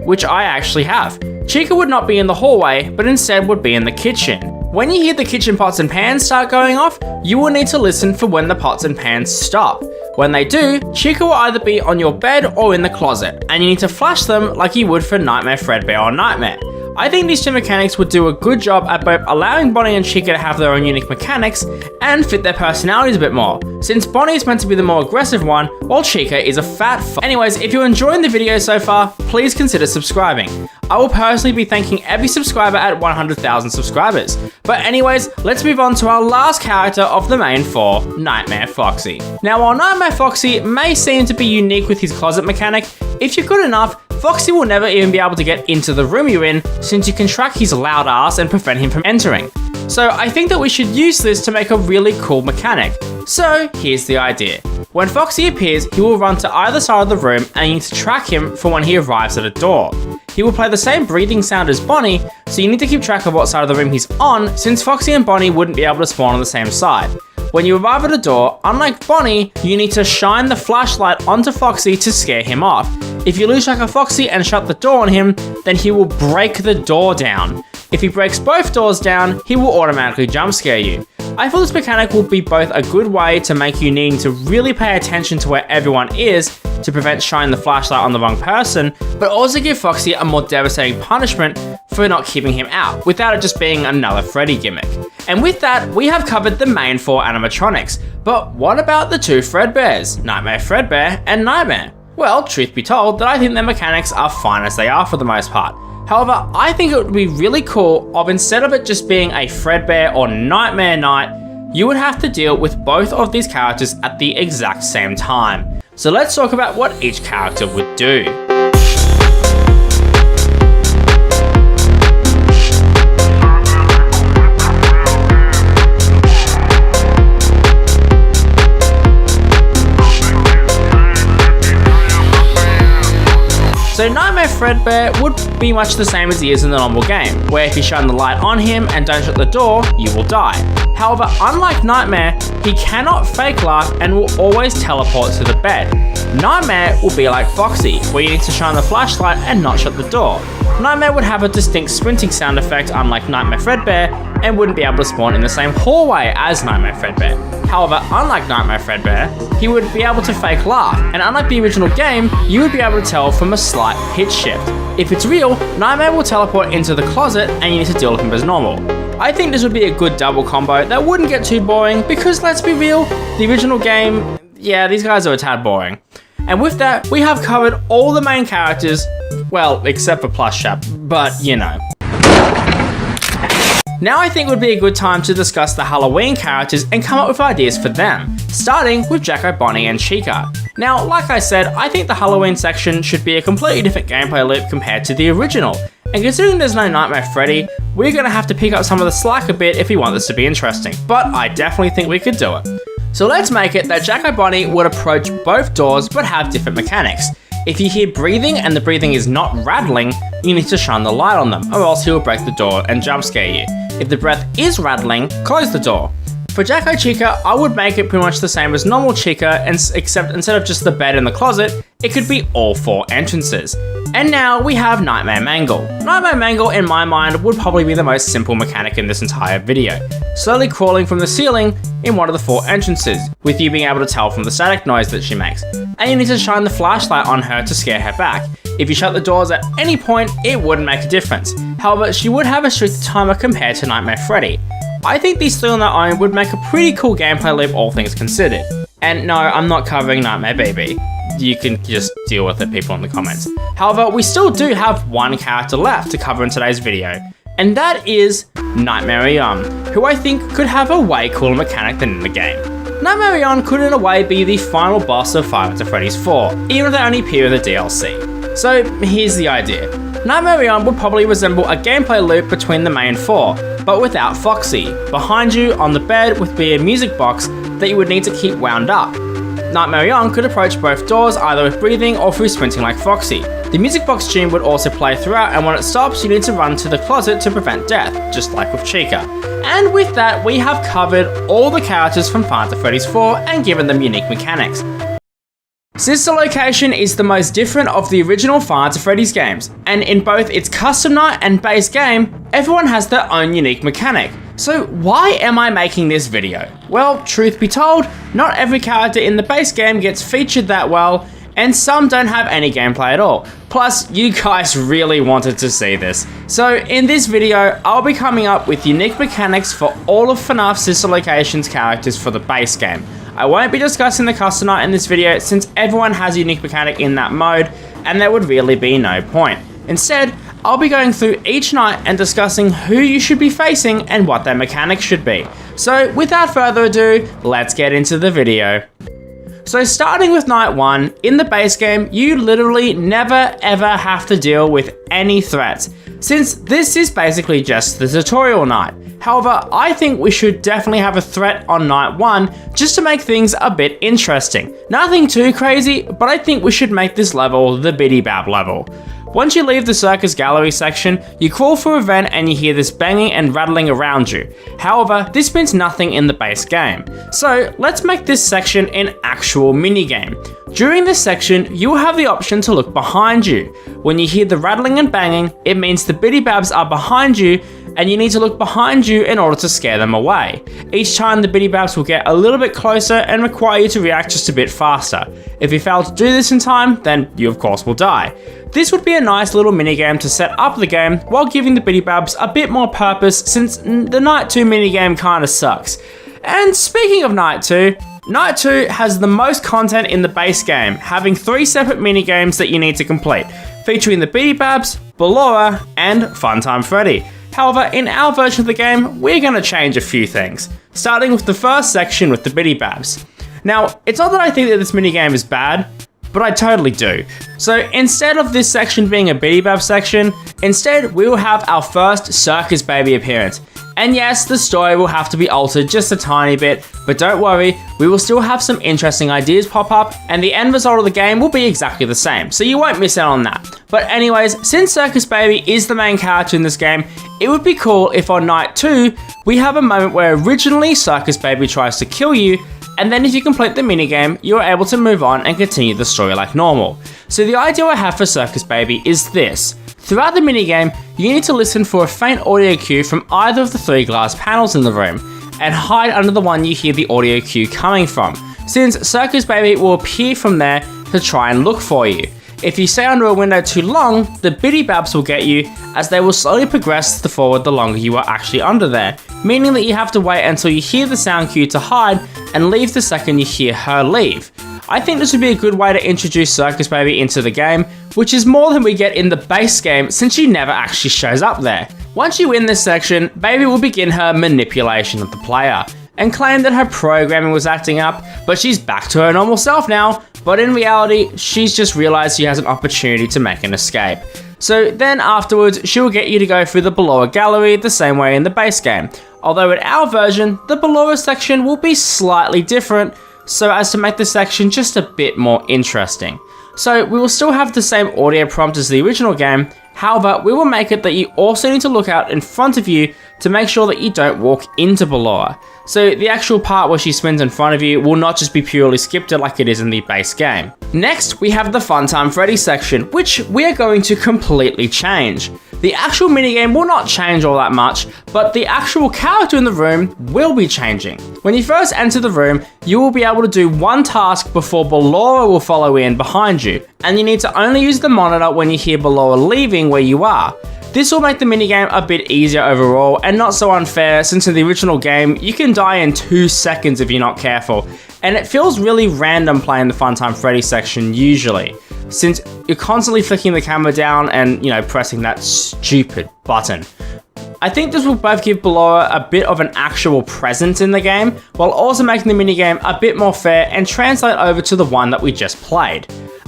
which I actually have. Chica would not be in the hallway, but instead would be in the kitchen. When you hear the kitchen pots and pans start going off, you will need to listen for when the pots and pans stop. When they do, Chica will either be on your bed or in the closet, and you need to flash them like you would for Nightmare Fredbear or Nightmare. I think these 2 mechanics would do a good job at both allowing Bonnie and Chica to have their own unique mechanics and fit their personalities a bit more, since Bonnie is meant to be the more aggressive one, while Chica is a fat f***. Anyways, if you're enjoying the video so far, please consider subscribing. I will personally be thanking every subscriber at 100,000 subscribers. But anyways, let's move on to our last character of the main 4, Nightmare Foxy. Now while Nightmare Foxy may seem to be unique with his closet mechanic, if you're good enough, Foxy will never even be able to get into the room you're in, since you can track his loud ass and prevent him from entering. So I think that we should use this to make a really cool mechanic. So here's the idea. When Foxy appears, he will run to either side of the room and you need to track him for when he arrives at a door. He will play the same breathing sound as Bonnie, so you need to keep track of what side of the room he's on, since Foxy and Bonnie wouldn't be able to spawn on the same side. When you arrive at a door, unlike Bonnie, you need to shine the flashlight onto Foxy to scare him off. If you lose track of Foxy and shut the door on him, then he will break the door down. If he breaks both doors down, he will automatically jump scare you. I feel this mechanic will be both a good way to make you needing to really pay attention to where everyone is to prevent shining the flashlight on the wrong person, but also give Foxy a more devastating punishment for not keeping him out, without it just being another Freddy gimmick. And with that, we have covered the main 4 animatronics, but what about the 2 Fredbears, Nightmare Fredbear and Nightmare? Well, truth be told, that I think their mechanics are fine as they are for the most part. However, I think it would be really cool if instead of it just being a Fredbear or Nightmare night, you would have to deal with both of these characters at the exact same time. So let's talk about what each character would do. So Nightmare Fredbear would be much the same as he is in the normal game, where if you shine the light on him and don't shut the door, you will die. However, unlike Nightmare, he cannot fake laugh and will always teleport to the bed. Nightmare will be like Foxy, where you need to shine the flashlight and not shut the door. Nightmare would have a distinct sprinting sound effect unlike Nightmare Fredbear, and wouldn't be able to spawn in the same hallway as Nightmare Fredbear. However, unlike Nightmare Fredbear, he would be able to fake laugh, and unlike the original game, you would be able to tell from a slight pitch shift. If it's real, Nightmare will teleport into the closet and you need to deal with him as normal. I think this would be a good double combo that wouldn't get too boring because, let's be real, the original game, yeah, these guys are a tad boring. And with that, we have covered all the main characters, well, except for Plush Chap, but you know. Now I think would be a good time to discuss the Halloween characters and come up with ideas for them, starting with Jacko, Bonnie and Chica. Now, like I said, I think the Halloween section should be a completely different gameplay loop compared to the original, and considering there's no Nightmare Freddy, we're going to have to pick up some of the slack a bit if we want this to be interesting, but I definitely think we could do it. So let's make it that Jacko Bonnie would approach both doors but have different mechanics. If you hear breathing and the breathing is not rattling, you need to shine the light on them, or else he will break the door and jump scare you. If the breath is rattling, close the door. For Jacko Chica, I would make it pretty much the same as normal Chica, except instead of just the bed in the closet, it could be all 4 entrances. And now we have Nightmare Mangle. Nightmare Mangle, in my mind, would probably be the most simple mechanic in this entire video. Slowly crawling from the ceiling in one of the 4 entrances, with you being able to tell from the static noise that she makes. And you need to shine the flashlight on her to scare her back. If you shut the doors at any point, it wouldn't make a difference. However, she would have a stricter timer compared to Nightmare Freddy. I think these 3 on their own would make a pretty cool gameplay loop, all things considered. And no, I'm not covering Nightmare BB. You can just deal with it, people in the comments. However, we still do have one character left to cover in today's video, and that is Nightmare Eon, who I think could have a way cooler mechanic than in the game. Nightmare Eon could in a way be the final boss of Five Nights at Freddy's 4, even if they only appear in the DLC. So here's the idea. Nightmare Eon would probably resemble a gameplay loop between the main 4, but without Foxy. Behind you on the bed would be a music box that you would need to keep wound up. Nightmare Eon could approach both doors either with breathing or through sprinting like Foxy. The music box tune would also play throughout, and when it stops you need to run to the closet to prevent death, just like with Chica. And with that, we have covered all the characters from Five Nights at Freddy's 4 and given them unique mechanics. Sister Location is the most different of the original Five Nights at Freddy's games, and in both its custom night and base game, everyone has their own unique mechanic. So why am I making this video? Well, truth be told, not every character in the base game gets featured that well, and some don't have any gameplay at all. Plus, you guys really wanted to see this. So in this video, I'll be coming up with unique mechanics for all of FNAF Sister Location's characters for the base game. I won't be discussing the custom night in this video since everyone has a unique mechanic in that mode, and there would really be no point. Instead, I'll be going through each night and discussing who you should be facing and what their mechanics should be. So without further ado, let's get into the video. So starting with night 1, in the base game, you literally never ever have to deal with any threats, since this is basically just the tutorial night. However, I think we should definitely have a threat on night 1 just to make things a bit interesting. Nothing too crazy, but I think we should make this level the Biddy Bab level. Once you leave the circus gallery section, you crawl through a vent and you hear this banging and rattling around you. However, this means nothing in the base game. So let's make this section an actual minigame. During this section, you will have the option to look behind you. When you hear the rattling and banging, it means the Biddy Babs are behind you and you need to look behind you in order to scare them away. Each time the Biddy Babs will get a little bit closer and require you to react just a bit faster. If you fail to do this in time, then you of course will die. This would be a nice little minigame to set up the game while giving the Biddy Babs a bit more purpose since the Night 2 minigame kinda sucks. And speaking of Night 2, Night 2 has the most content in the base game, having 3 separate minigames that you need to complete, featuring the Biddy Babs, Ballora, and Funtime Freddy. However, in our version of the game, we're going to change a few things, starting with the first section with the Biddy Babs. Now, it's not that I think that this minigame is bad, but I totally do. So instead of this section being a Biddy Bab section, instead we will have our first Circus Baby appearance. And yes, the story will have to be altered just a tiny bit, but don't worry, we will still have some interesting ideas pop up, and the end result of the game will be exactly the same, so you won't miss out on that. But anyways, since Circus Baby is the main character in this game, it would be cool if on night 2, we have a moment where originally Circus Baby tries to kill you, and then if you complete the minigame, you are able to move on and continue the story like normal. So the idea I have for Circus Baby is this. Throughout the minigame, you need to listen for a faint audio cue from either of the 3 glass panels in the room, and hide under the one you hear the audio cue coming from, since Circus Baby will appear from there to try and look for you. If you stay under a window too long, the Biddy Babs will get you, as they will slowly progress forward the longer you are actually under there, meaning that you have to wait until you hear the sound cue to hide and leave the second you hear her leave. I think this would be a good way to introduce Circus Baby into the game, which is more than we get in the base game since she never actually shows up there. Once you win this section, Baby will begin her manipulation of the player, and claim that her programming was acting up, but she's back to her normal self now, but in reality, she's just realized she has an opportunity to make an escape. So then afterwards, she will get you to go through the Ballora gallery the same way in the base game, although in our version, the Ballora section will be slightly different, so as to make the section just a bit more interesting. So we will still have the same audio prompt as the original game, however, we will make it that you also need to look out in front of you to make sure that you don't walk into Ballora. So the actual part where she spins in front of you will not just be purely scripted like it is in the base game. Next, we have the Funtime Freddy section, which we are going to completely change. The actual minigame will not change all that much, but the actual character in the room will be changing. When you first enter the room, you will be able to do one task before Ballora will follow in behind you, and you need to only use the monitor when you hear Ballora leaving where you are. This will make the minigame a bit easier overall and not so unfair, since in the original game you can die in 2 seconds if you're not careful, and it feels really random playing the Funtime Freddy section usually, since you're constantly flicking the camera down and, pressing that stupid button. I think this will both give Ballora a bit of an actual presence in the game, while also making the minigame a bit more fair and translate over to the one that we just played.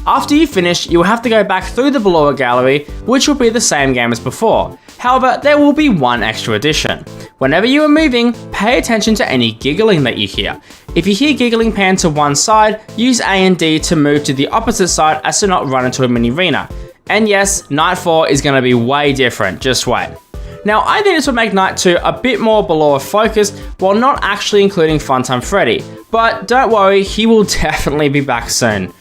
After you finish, you will have to go back through the Ballora gallery, which will be the same game as before. However, there will be one extra addition. Whenever you are moving, pay attention to any giggling that you hear. If you hear giggling pan to one side, use A and D to move to the opposite side as to not run into a mini arena. And yes, Night 4 is going to be way different, just wait. Now, I think this will make Night 2 a bit more Ballora focused while not actually including Funtime Freddy, but don't worry, he will definitely be back soon.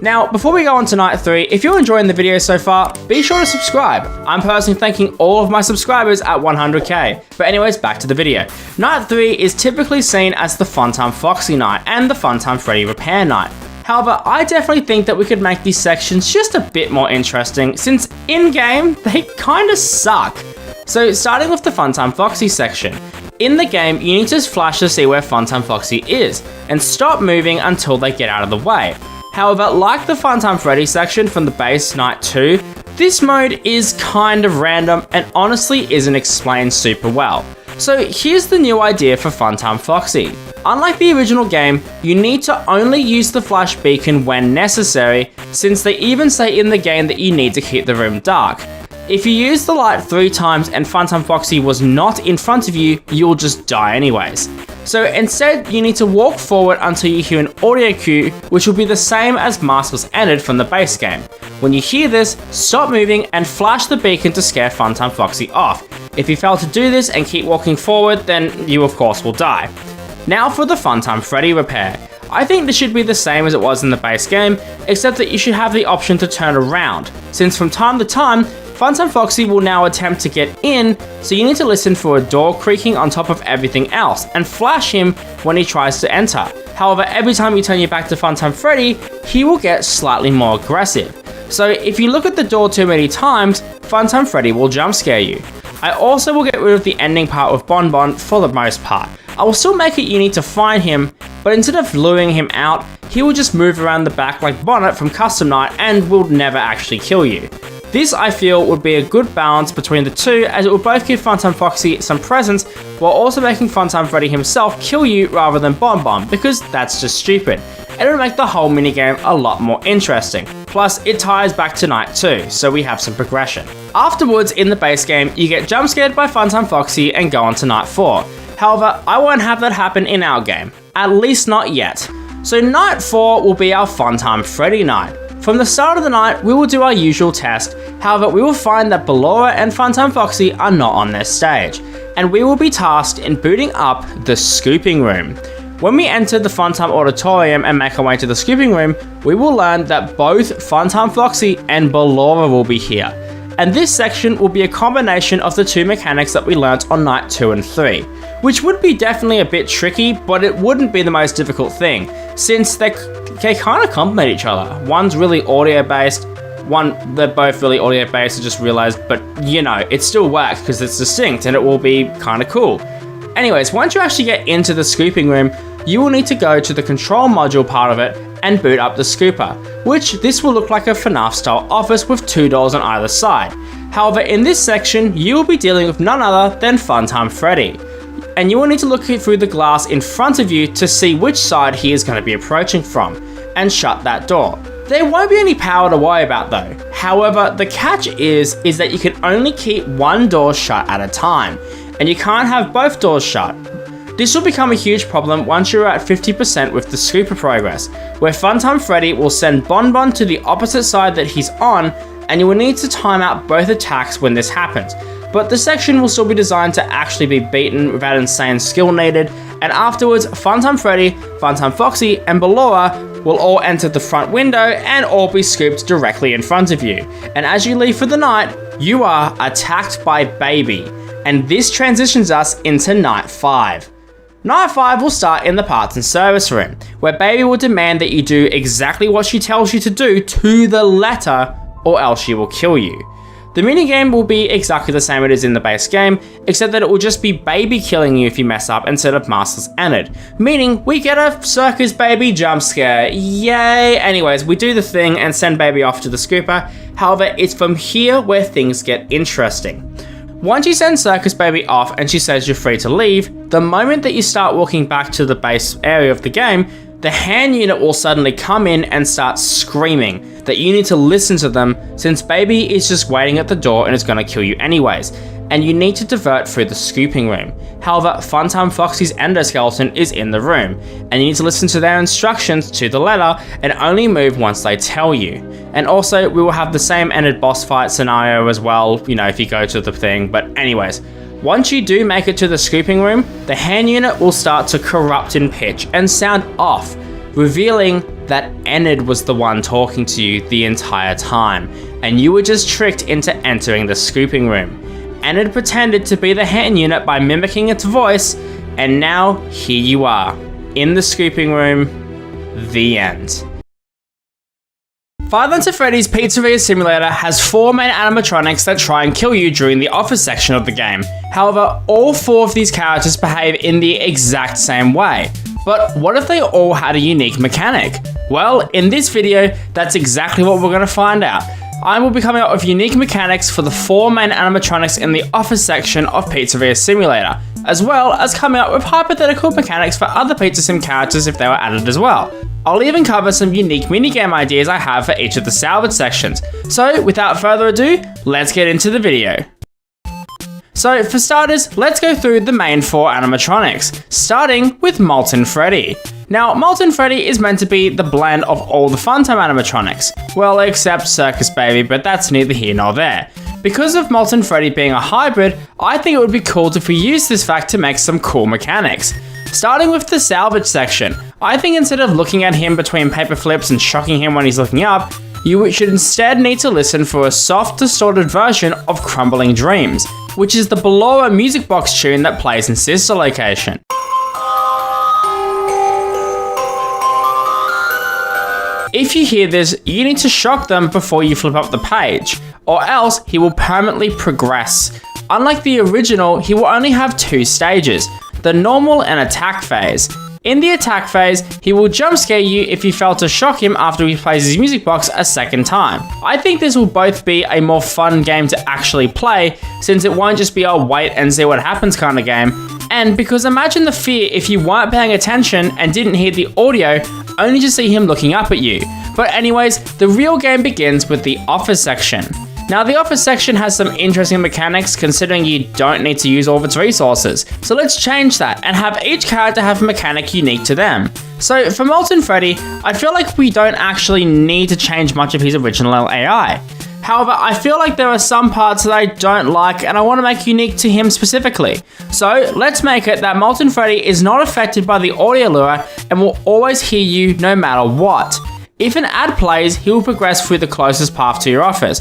Now, before we go on to Night 3, if you're enjoying the video so far, be sure to subscribe. I'm personally thanking all of my subscribers at 100k. But anyways, back to the video. Night 3 is typically seen as the Funtime Foxy night and the Funtime Freddy repair night. However, I definitely think that we could make these sections just a bit more interesting, since in-game, they kinda suck. So starting with the Funtime Foxy section. In the game, you need to flash to see where Funtime Foxy is, and stop moving until they get out of the way. However, like the Funtime Freddy section from the base Night 2, this mode is kind of random and honestly isn't explained super well. So here's the new idea for Funtime Foxy. Unlike the original game, you need to only use the flash beacon when necessary, since they even say in the game that you need to keep the room dark. If you use the light 3 times and Funtime Foxy was not in front of you, you'll just die anyways. So instead, you need to walk forward until you hear an audio cue, which will be the same as Mask was entered from the base game. When you hear this, stop moving and flash the beacon to scare Funtime Foxy off. If you fail to do this and keep walking forward, then you of course will die. Now for the Funtime Freddy repair. I think this should be the same as it was in the base game, except that you should have the option to turn around, since from time to time, Funtime Foxy will now attempt to get in, so you need to listen for a door creaking on top of everything else, and flash him when he tries to enter. However, every time you turn your back to Funtime Freddy, he will get slightly more aggressive. So if you look at the door too many times, Funtime Freddy will jump scare you. I also will get rid of the ending part with Bon Bon for the most part. I will still make it you need to find him, but instead of luring him out, he will just move around the back like Bonnet from Custom Night and will never actually kill you. This, I feel, would be a good balance between the two, as it will both give Funtime Foxy some presence, while also making Funtime Freddy himself kill you rather than Bon Bon, because that's just stupid. And it will make the whole minigame a lot more interesting. Plus, it ties back to Night 2, so we have some progression. Afterwards, in the base game, you get jump scared by Funtime Foxy and go on to Night 4. However, I won't have that happen in our game. At least not yet. So Night 4 will be our Funtime Freddy night. From the start of the night, we will do our usual test, however we will find that Ballora and Funtime Foxy are not on their stage, and we will be tasked in booting up the scooping room. When we enter the Funtime Auditorium and make our way to the scooping room, we will learn that both Funtime Foxy and Ballora will be here. and this section will be a combination of the two mechanics that we learnt on night 2 and 3, which would be definitely a bit tricky, but it wouldn't be the most difficult thing, since they kind of complement each other. One's really audio based, they're both really audio based, I just realized, but you know, it still works because it's distinct and it will be kind of cool. Anyways, once you actually get into the scooping room, you will need to go to the control module part of it and boot up the scooper, which this will look like a FNAF style office with 2 doors on either side. However, in this section, you will be dealing with none other than Funtime Freddy, and you will need to look through the glass in front of you to see which side he is going to be approaching from, and shut that door. There won't be any power to worry about though. However, the catch is that you can only keep one door shut at a time, and you can't have both doors shut. This will become a huge problem once you're at 50% with the scooper progress, where Funtime Freddy will send Bonbon to the opposite side that he's on, and you will need to time out both attacks when this happens. But the section will still be designed to actually be beaten without insane skill needed, and afterwards, Funtime Freddy, Funtime Foxy, and Ballora will all enter the front window and all be scooped directly in front of you. And as you leave for the night, you are attacked by Baby, and this transitions us into Night 5. Night 5 will start in the parts and service room, where Baby will demand that you do exactly what she tells you to do to the letter, or else she will kill you. The minigame will be exactly the same as it is in the base game, except that it will just be Baby killing you if you mess up instead of Master's Enid, meaning we get a Circus Baby jump scare, yay! Anyways, we do the thing and send Baby off to the scooper, however, it's from here where things get interesting. Once you send Circus Baby off and she says you're free to leave, the moment that you start walking back to the base area of the game, the hand unit will suddenly come in and start screaming that you need to listen to them since Baby is just waiting at the door and is going to kill you anyways, and you need to divert through the scooping room. However, Funtime Foxy's endoskeleton is in the room, and you need to listen to their instructions to the letter and only move once they tell you. And also, we will have the same ended boss fight scenario as well, you know, if you go to the thing, but anyways. Once you do make it to the scooping room, the hand unit will start to corrupt in pitch and sound off, revealing that Enid was the one talking to you the entire time, and you were just tricked into entering the scooping room. Enid pretended to be the hand unit by mimicking its voice, and now here you are, in the scooping room, the end. Five Nights at Freddy's Pizzeria Simulator has 4 main animatronics that try and kill you during the office section of the game. However, all 4 of these characters behave in the exact same way. But what if they all had a unique mechanic? Well, in this video, that's exactly what we're going to find out. I will be coming up with unique mechanics for the 4 main animatronics in the office section of Pizzeria Simulator, as well as coming up with hypothetical mechanics for other Pizza Sim characters if they were added as well. I'll even cover some unique minigame ideas I have for each of the salvage sections. So without further ado, let's get into the video. So for starters, let's go through the main 4 animatronics, starting with Molten Freddy. Now, Molten Freddy is meant to be the blend of all the Funtime animatronics, well except Circus Baby, but that's neither here nor there. Because of Molten Freddy being a hybrid, I think it would be cool if we use this fact to make some cool mechanics. Starting with the salvage section, I think instead of looking at him between paper flips and shocking him when he's looking up, you should instead need to listen for a soft, distorted version of Crumbling Dreams, which is the Ballora music box tune that plays in Sister Location. If you hear this, you need to shock them before you flip up the page, or else he will permanently progress. Unlike the original, he will only have 2 stages, the normal and attack phase. In the attack phase, he will jump scare you if you fail to shock him after he plays his music box a second time. I think this will both be a more fun game to actually play, since it won't just be a wait and see what happens kind of game, and because imagine the fear if you weren't paying attention and didn't hear the audio, only to see him looking up at you. But anyways, the real game begins with the office section. Now the office section has some interesting mechanics considering you don't need to use all of its resources. So let's change that and have each character have a mechanic unique to them. So for Molten Freddy, I feel like we don't actually need to change much of his original AI. However, I feel like there are some parts that I don't like and I want to make unique to him specifically. So let's make it that Molten Freddy is not affected by the audio lure and will always hear you no matter what. If an ad plays, he will progress through the closest path to your office,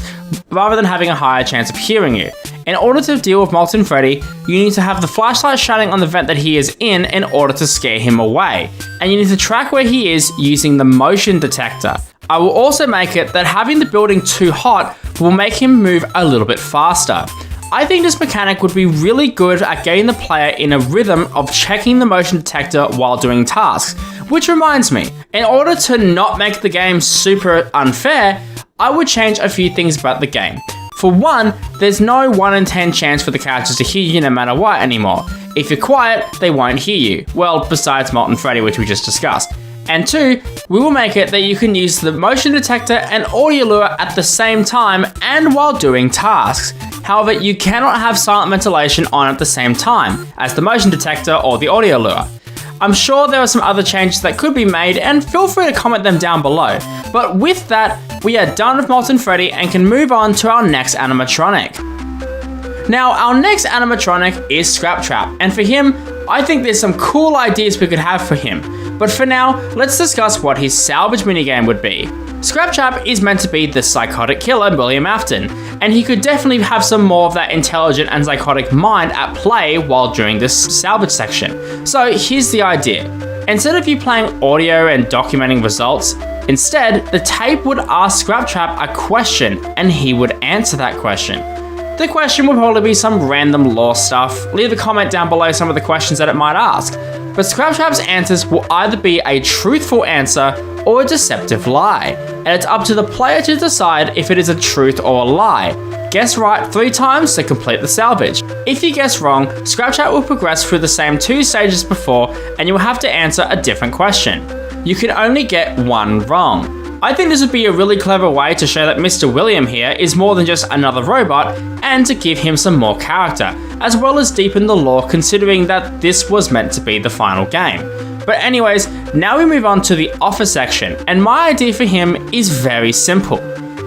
rather than having a higher chance of hearing you. In order to deal with Molten Freddy, you need to have the flashlight shining on the vent that he is in order to scare him away, and you need to track where he is using the motion detector. I will also make it that having the building too hot will make him move a little bit faster. I think this mechanic would be really good at getting the player in a rhythm of checking the motion detector while doing tasks. Which reminds me, in order to not make the game super unfair, I would change a few things about the game. For one, there's no 1 in 10 chance for the characters to hear you no matter what anymore. If you're quiet, they won't hear you. Well, besides Molten Freddy, which we just discussed. And 2, we will make it that you can use the motion detector and audio lure at the same time and while doing tasks. However, you cannot have silent ventilation on at the same time as the motion detector or the audio lure. I'm sure there are some other changes that could be made, and feel free to comment them down below. But with that, we are done with Molten Freddy and can move on to our next animatronic. Now, our next animatronic is Scraptrap, and for him, I think there's some cool ideas we could have for him. But for now, let's discuss what his salvage minigame would be. Scraptrap is meant to be the psychotic killer William Afton, and he could definitely have some more of that intelligent and psychotic mind at play while doing this salvage section. So here's the idea. Instead of you playing audio and documenting results, instead, the tape would ask Scraptrap a question and he would answer that question. The question would probably be some random lore stuff. Leave a comment down below some of the questions that it might ask. But Scraptrap's answers will either be a truthful answer or a deceptive lie, and it's up to the player to decide if it is a truth or a lie. Guess right 3 times to complete the salvage. If you guess wrong, Scraptrap will progress through the same 2 stages before, and you will have to answer a different question. You can only get 1 wrong. I think this would be a really clever way to show that Mr. William here is more than just another robot, and to give him some more character, as well as deepen the lore considering that this was meant to be the final game. But anyways, now we move on to the office section, and my idea for him is very simple.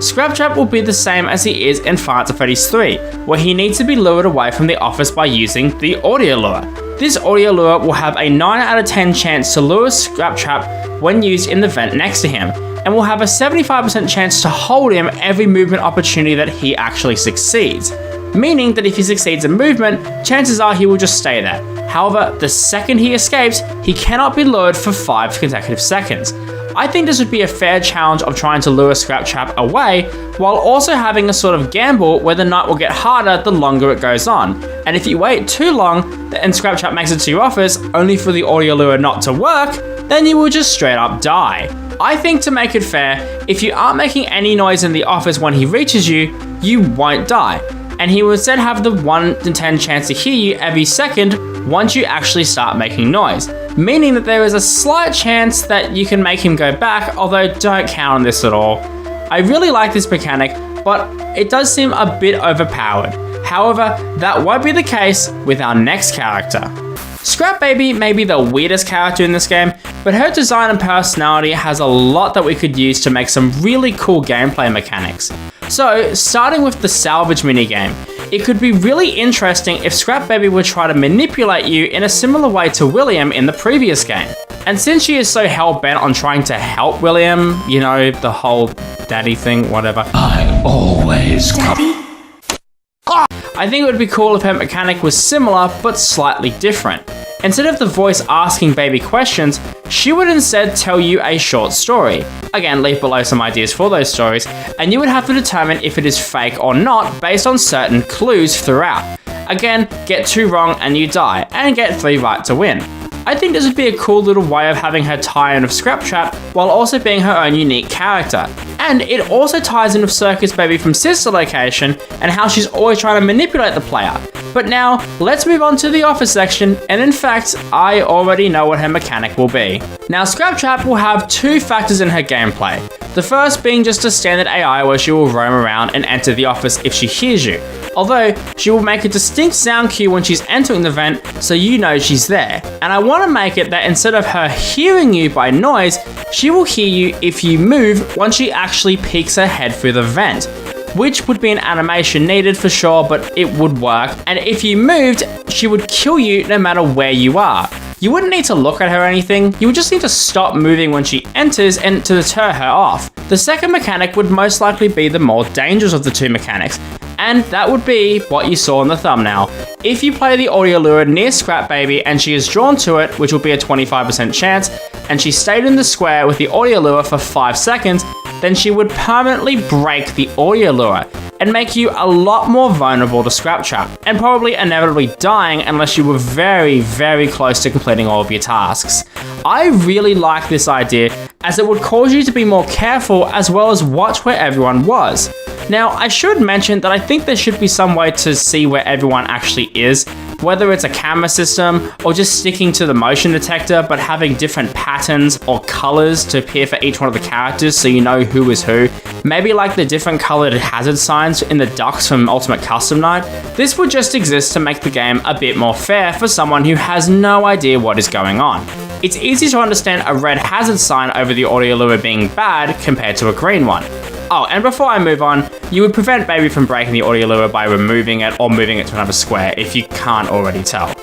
Scraptrap will be the same as he is in Five Nights at Freddy's 3, where he needs to be lured away from the office by using the audio lure. This audio lure will have a 9 out of 10 chance to lure Scraptrap when used in the vent next to him, and will have a 75% chance to hold him every movement opportunity that he actually succeeds. Meaning that if he succeeds in movement, chances are he will just stay there. However, the second he escapes, he cannot be lured for 5 consecutive seconds. I think this would be a fair challenge of trying to lure Scraptrap away, while also having a sort of gamble where the night will get harder the longer it goes on. And if you wait too long and Scraptrap makes it to your office only for the audio lure not to work, then you will just straight up die. I think to make it fair, if you aren't making any noise in the office when he reaches you, you won't die. And he will instead have the 1 in 10 chance to hear you every second once you actually start making noise. Meaning that there is a slight chance that you can make him go back, although don't count on this at all. I really like this mechanic, but it does seem a bit overpowered. However, that won't be the case with our next character. Scrap Baby may be the weirdest character in this game, but her design and personality has a lot that we could use to make some really cool gameplay mechanics. So, starting with the salvage minigame, it could be really interesting if Scrap Baby would try to manipulate you in a similar way to William in the previous game. And since she is so hell-bent on trying to help William, you know, the whole daddy thing, whatever. I always Daddy? I think it would be cool if her mechanic was similar but slightly different. Instead of the voice asking Baby questions, she would instead tell you a short story. Again, leave below some ideas for those stories, and you would have to determine if it is fake or not based on certain clues throughout. Again, get 2 wrong and you die, and get 3 right to win. I think this would be a cool little way of having her tie in with Scraptrap while also being her own unique character. And it also ties in with Circus Baby from Sister Location and how she's always trying to manipulate the player. But now, let's move on to the office section, and in fact, I already know what her mechanic will be. Now, Scraptrap will have 2 factors in her gameplay. The first being just a standard AI where she will roam around and enter the office if she hears you. Although, she will make a distinct sound cue when she's entering the vent so you know she's there. And I want to make it that instead of her hearing you by noise, she will hear you if you move once she actually peeks her head through the vent. Which would be an animation needed for sure, but it would work. And if you moved, she would kill you no matter where you are. You wouldn't need to look at her or anything, you would just need to stop moving when she enters and to deter her off. The second mechanic would most likely be the more dangerous of the two mechanics, and that would be what you saw in the thumbnail. If you play the audio lure near Scrap Baby and she is drawn to it, which will be a 25% chance, and she stayed in the square with the audio lure for 5 seconds, then she would permanently break the audio lure and make you a lot more vulnerable to Scrap Trap, and probably inevitably dying unless you were very, very close to completing all of your tasks. I really like this idea, as it would cause you to be more careful as well as watch where everyone was. Now, I should mention that I think there should be some way to see where everyone actually is, whether it's a camera system or just sticking to the motion detector but having different patterns or colors to appear for each one of the characters so you know who is who. Maybe like the different colored hazard signs in the ducks from Ultimate Custom Night. This would just exist to make the game a bit more fair for someone who has no idea what is going on. It's easy to understand a red hazard sign over the audio lure being bad compared to a green one. Oh, and before I move on, you would prevent Baby from breaking the audio lure by removing it or moving it to another square if you can't already tell.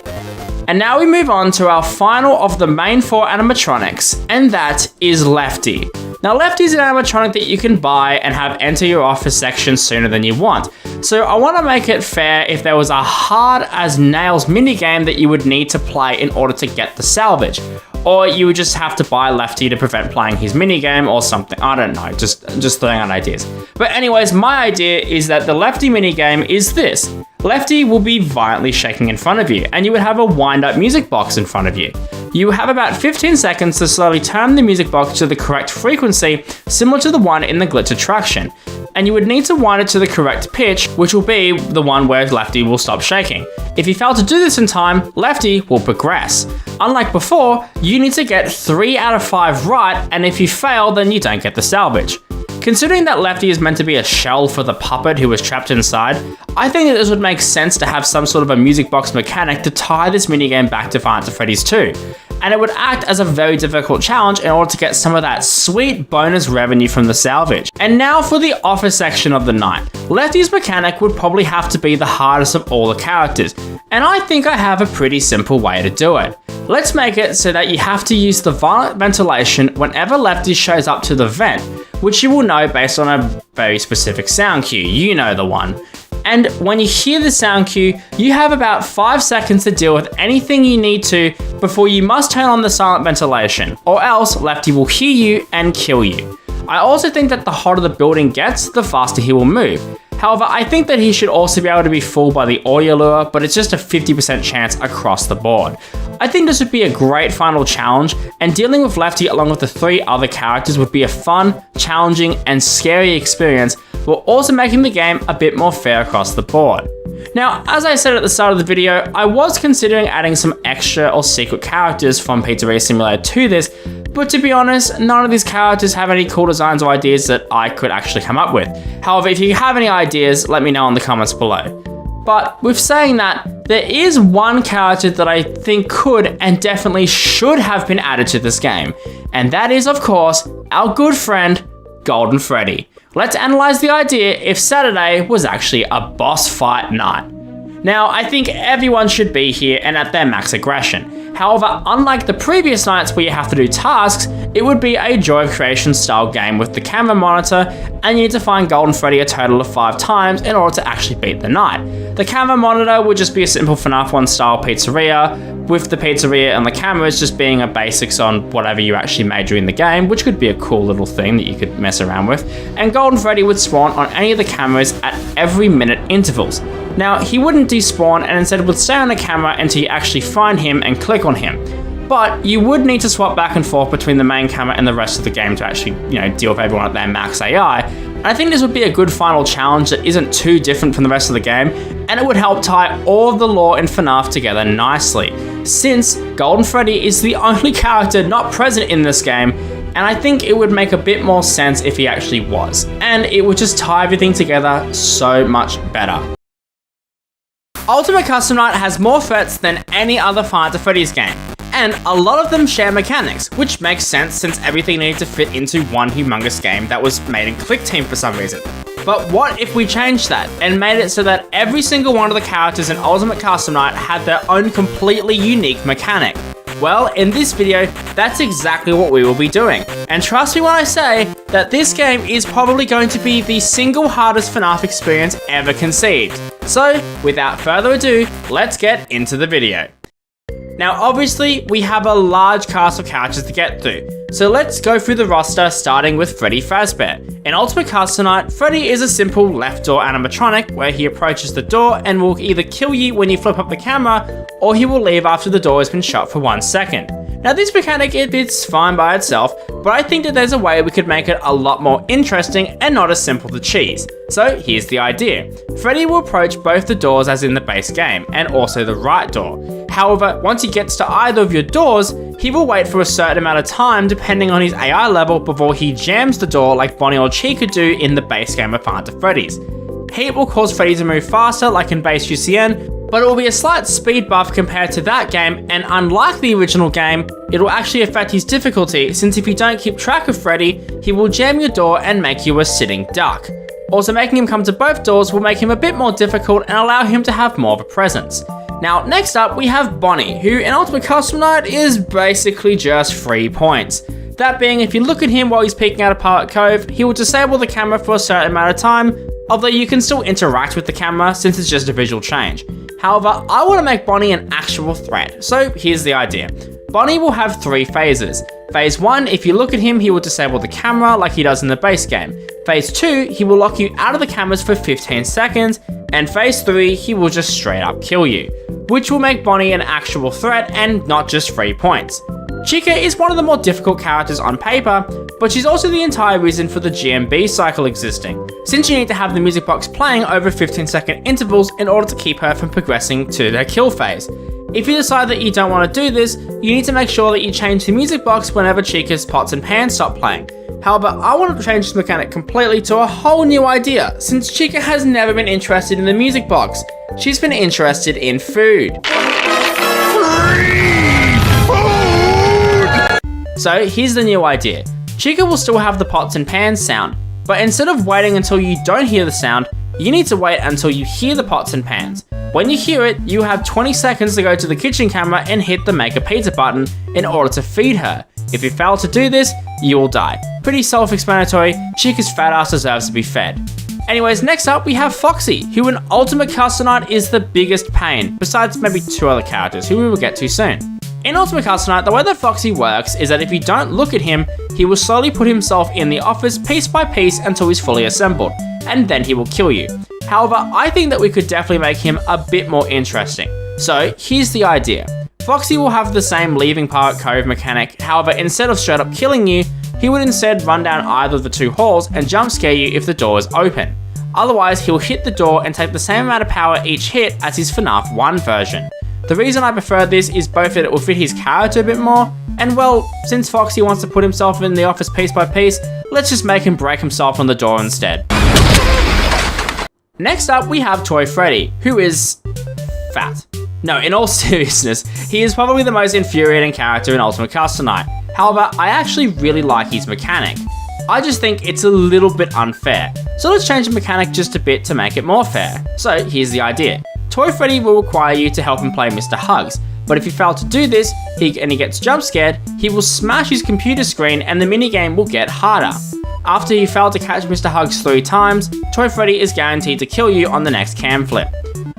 And now we move on to our final of the main 4 animatronics, and that is Lefty. Now Lefty is an animatronic that you can buy and have enter your office section sooner than you want. So I want to make it fair if there was a hard as nails minigame that you would need to play in order to get the salvage. Or you would just have to buy Lefty to prevent playing his minigame or something. I don't know, just throwing out ideas. But anyways, my idea is that the Lefty minigame is this. Lefty will be violently shaking in front of you, and you would have a wind-up music box in front of you. You have about 15 seconds to slowly turn the music box to the correct frequency, similar to the one in the glitch attraction. And you would need to wind it to the correct pitch, which will be the one where Lefty will stop shaking. If you fail to do this in time, Lefty will progress. Unlike before, you need to get 3 out of 5 right, and if you fail, then you don't get the salvage. Considering that Lefty is meant to be a shell for the puppet who was trapped inside, I think that this would make sense to have some sort of a music box mechanic to tie this minigame back to Five Nights at Freddy's 2. And it would act as a very difficult challenge in order to get some of that sweet bonus revenue from the salvage. And now for the office section of the night. Lefty's mechanic would probably have to be the hardest of all the characters, and I think I have a pretty simple way to do it. Let's make it so that you have to use the violent ventilation whenever Lefty shows up to the vent, which you will know based on a very specific sound cue, you know the one. And when you hear the sound cue, you have about 5 seconds to deal with anything you need to before you must turn on the silent ventilation, or else Lefty will hear you and kill you. I also think that the hotter the building gets, the faster he will move. However, I think that he should also be able to be fooled by the audio lure, but it's just a 50% chance across the board. I think this would be a great final challenge, and dealing with Lefty along with the 3 other characters would be a fun, challenging, and scary experience, while also making the game a bit more fair across the board. Now, as I said at the start of the video, I was considering adding some extra or secret characters from Pizzeria Simulator to this, but to be honest, none of these characters have any cool designs or ideas that I could actually come up with. However, if you have any ideas, let me know in the comments below. But with saying that, there is one character that I think could and definitely should have been added to this game, and that is, of course, our good friend, Golden Freddy. Let's analyze the idea if Saturday was actually a boss fight night. Now, I think everyone should be here and at their max aggression. However, unlike the previous nights where you have to do tasks, it would be a Joy of Creation style game with the camera monitor, and you need to find Golden Freddy a total of 5 times in order to actually beat the night. The camera monitor would just be a simple FNAF 1 style pizzeria, with the pizzeria and the cameras just being a basics on whatever you actually made during the game, which could be a cool little thing that you could mess around with. And Golden Freddy would spawn on any of the cameras at every minute intervals. Now, he wouldn't despawn and instead would stay on the camera until you actually find him and click on him. But you would need to swap back and forth between the main camera and the rest of the game to actually, deal with everyone at their max AI. And I think this would be a good final challenge that isn't too different from the rest of the game, and it would help tie all of the lore in FNAF together nicely, since Golden Freddy is the only character not present in this game, and I think it would make a bit more sense if he actually was, and it would just tie everything together so much better. Ultimate Custom Night has more threats than any other Five Nights at Freddy's game, and a lot of them share mechanics, which makes sense since everything needed to fit into one humongous game that was made in Click Team for some reason. But what if we changed that and made it so that every single one of the characters in Ultimate Custom Night had their own completely unique mechanic? Well, in this video, that's exactly what we will be doing. And trust me when I say that this game is probably going to be the single hardest FNAF experience ever conceived. So, without further ado, let's get into the video. Now obviously, we have a large cast of characters to get through, so let's go through the roster starting with Freddy Fazbear. In Ultimate Custom Night, Freddy is a simple left door animatronic where he approaches the door and will either kill you when you flip up the camera, or he will leave after the door has been shut for 1 second. Now this mechanic, it's fine by itself, but I think that there's a way we could make it a lot more interesting and not as simple to cheese. So here's the idea. Freddy will approach both the doors as in the base game, and also the right door. However, once he gets to either of your doors, he will wait for a certain amount of time depending on his AI level before he jams the door like Bonnie or Chica do in the base game of Five Nights at Freddy's. Heat will cause Freddy to move faster like in base UCN, but it will be a slight speed buff compared to that game, and unlike the original game, it will actually affect his difficulty since if you don't keep track of Freddy, he will jam your door and make you a sitting duck. Also, making him come to both doors will make him a bit more difficult and allow him to have more of a presence. Now, next up we have Bonnie, who in Ultimate Custom Night is basically just 3 points. That being, if you look at him while he's peeking out of Pirate Cove, he will disable the camera for a certain amount of time, although you can still interact with the camera since it's just a visual change. However, I want to make Bonnie an actual threat, so here's the idea. Bonnie will have 3 phases. Phase 1, if you look at him, he will disable the camera like he does in the base game. Phase 2, he will lock you out of the cameras for 15 seconds, and Phase 3, he will just straight up kill you, which will make Bonnie an actual threat and not just 3 points. Chica is one of the more difficult characters on paper, but she's also the entire reason for the GMB cycle existing, since you need to have the music box playing over 15-second intervals in order to keep her from progressing to her kill phase. If you decide that you don't want to do this, you need to make sure that you change the music box whenever Chica's pots and pans stop playing. However, I want to change this mechanic completely to a whole new idea, since Chica has never been interested in the music box. She's been interested in food. So here's the new idea. Chica will still have the pots and pans sound, but instead of waiting until you don't hear the sound, you need to wait until you hear the pots and pans. When you hear it, you have 20 seconds to go to the kitchen camera and hit the make a pizza button in order to feed her. If you fail to do this, you will die. Pretty self-explanatory, Chica's fat ass deserves to be fed. Anyways, next up we have Foxy, who in Ultimate Custom Night is the biggest pain, besides maybe 2 other characters who we will get to soon. In Ultimate Custom Night, the way that Foxy works is that if you don't look at him, he will slowly put himself in the office piece by piece until he's fully assembled, and then he will kill you. However, I think that we could definitely make him a bit more interesting. So here's the idea. Foxy will have the same leaving Pirate Cove mechanic, however instead of straight up killing you, he would instead run down either of the 2 halls and jump scare you if the door is open. Otherwise, he'll hit the door and take the same amount of power each hit as his FNAF 1 version. The reason I prefer this is both that it will fit his character a bit more, and well, since Foxy wants to put himself in the office piece by piece, let's just make him break himself on the door instead. Next up, we have Toy Freddy, who is fat. No, in all seriousness, he is probably the most infuriating character in Ultimate Custom Night. However, I actually really like his mechanic. I just think it's a little bit unfair. So let's change the mechanic just a bit to make it more fair. So here's the idea. Toy Freddy will require you to help him play Mr. Hugs, but if you fail to do this, and he gets jump scared, he will smash his computer screen and the minigame will get harder. After you fail to catch Mr. Hugs 3 times, Toy Freddy is guaranteed to kill you on the next cam flip.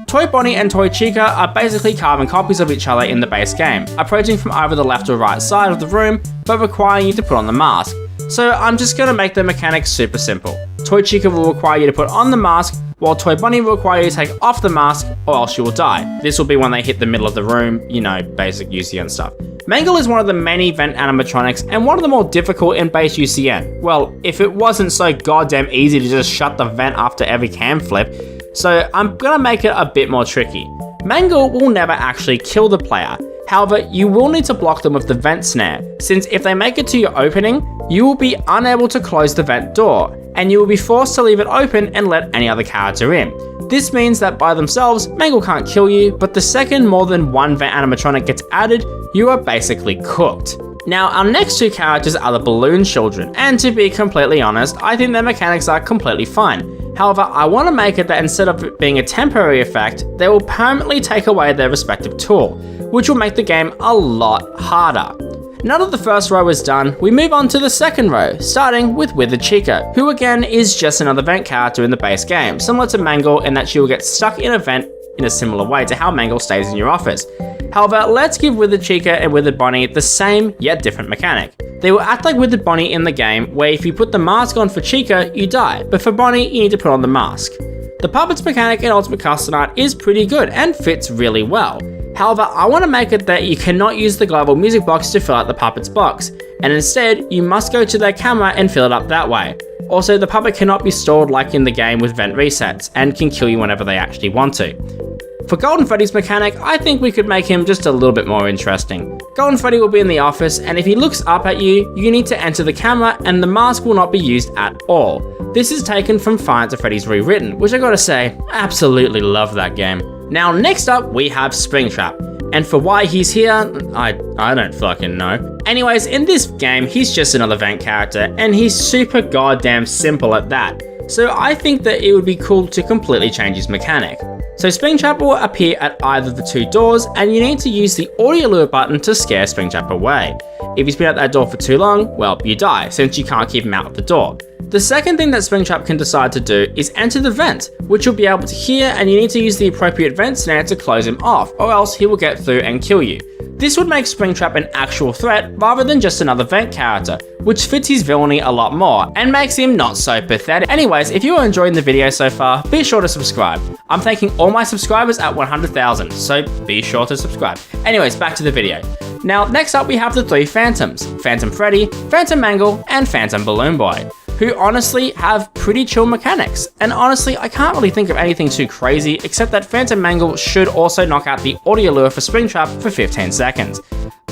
Toy Bonnie and Toy Chica are basically carbon copies of each other in the base game, approaching from either the left or right side of the room, but requiring you to put on the mask. So I'm just going to make the mechanics super simple. Toy Chica will require you to put on the mask, while Toy Bonnie will require you to take off the mask, or else you will die. This will be when they hit the middle of the room, you know, basic UCN stuff. Mangle is one of the many vent animatronics and one of the more difficult in base UCN. Well, if it wasn't so goddamn easy to just shut the vent after every cam flip, so I'm gonna make it a bit more tricky. Mangle will never actually kill the player. However, you will need to block them with the vent snare, since if they make it to your opening, you will be unable to close the vent door, and you will be forced to leave it open and let any other character in. This means that by themselves, Mangle can't kill you, but the second more than one vent animatronic gets added, you are basically cooked. Now, our next 2 characters are the Balloon Children, and to be completely honest, I think their mechanics are completely fine. However, I want to make it that instead of it being a temporary effect, they will permanently take away their respective tool, which will make the game a lot harder. Now that the first row is done, we move on to the second row, starting with Withered Chica, who again is just another vent character in the base game, similar to Mangle in that she will get stuck in a vent in a similar way to how Mangle stays in your office. However, let's give Withered Chica and Withered Bonnie the same yet different mechanic. They will act like Withered Bonnie in the game, where if you put the mask on for Chica, you die, but for Bonnie, you need to put on the mask. The puppets mechanic in Ultimate Custom Night is pretty good and fits really well. However, I want to make it that you cannot use the glove or music box to fill out the puppet's box, and instead, you must go to their camera and fill it up that way. Also, the puppet cannot be stored like in the game with vent resets, and can kill you whenever they actually want to. For Golden Freddy's mechanic, I think we could make him just a little bit more interesting. Golden Freddy will be in the office, and if he looks up at you, you need to enter the camera and the mask will not be used at all. This is taken from Five Nights at Freddy's Rewritten, which I gotta say, absolutely love that game. Now next up, we have Springtrap. And for why he's here, I don't fucking know. Anyways, in this game, he's just another vent character, and he's super goddamn simple at that. So I think that it would be cool to completely change his mechanic. So Springtrap will appear at either the two doors, and you need to use the audio lure button to scare Springtrap away. If he's been at that door for too long, well, you die, since you can't keep him out of the door. The second thing that Springtrap can decide to do is enter the vent, which you'll be able to hear, and you need to use the appropriate vent snare to close him off, or else he will get through and kill you. This would make Springtrap an actual threat rather than just another vent character, which fits his villainy a lot more, and makes him not so pathetic. Anyways, if you are enjoying the video so far, be sure to subscribe. I'm thanking all my subscribers at 100,000, so be sure to subscribe. Anyways, back to the video. Now, next up we have the three Phantoms, Phantom Freddy, Phantom Mangle, and Phantom Balloon Boy, who honestly have pretty chill mechanics. And honestly, I can't really think of anything too crazy, except that Phantom Mangle should also knock out the audio lure for Springtrap for 15 seconds.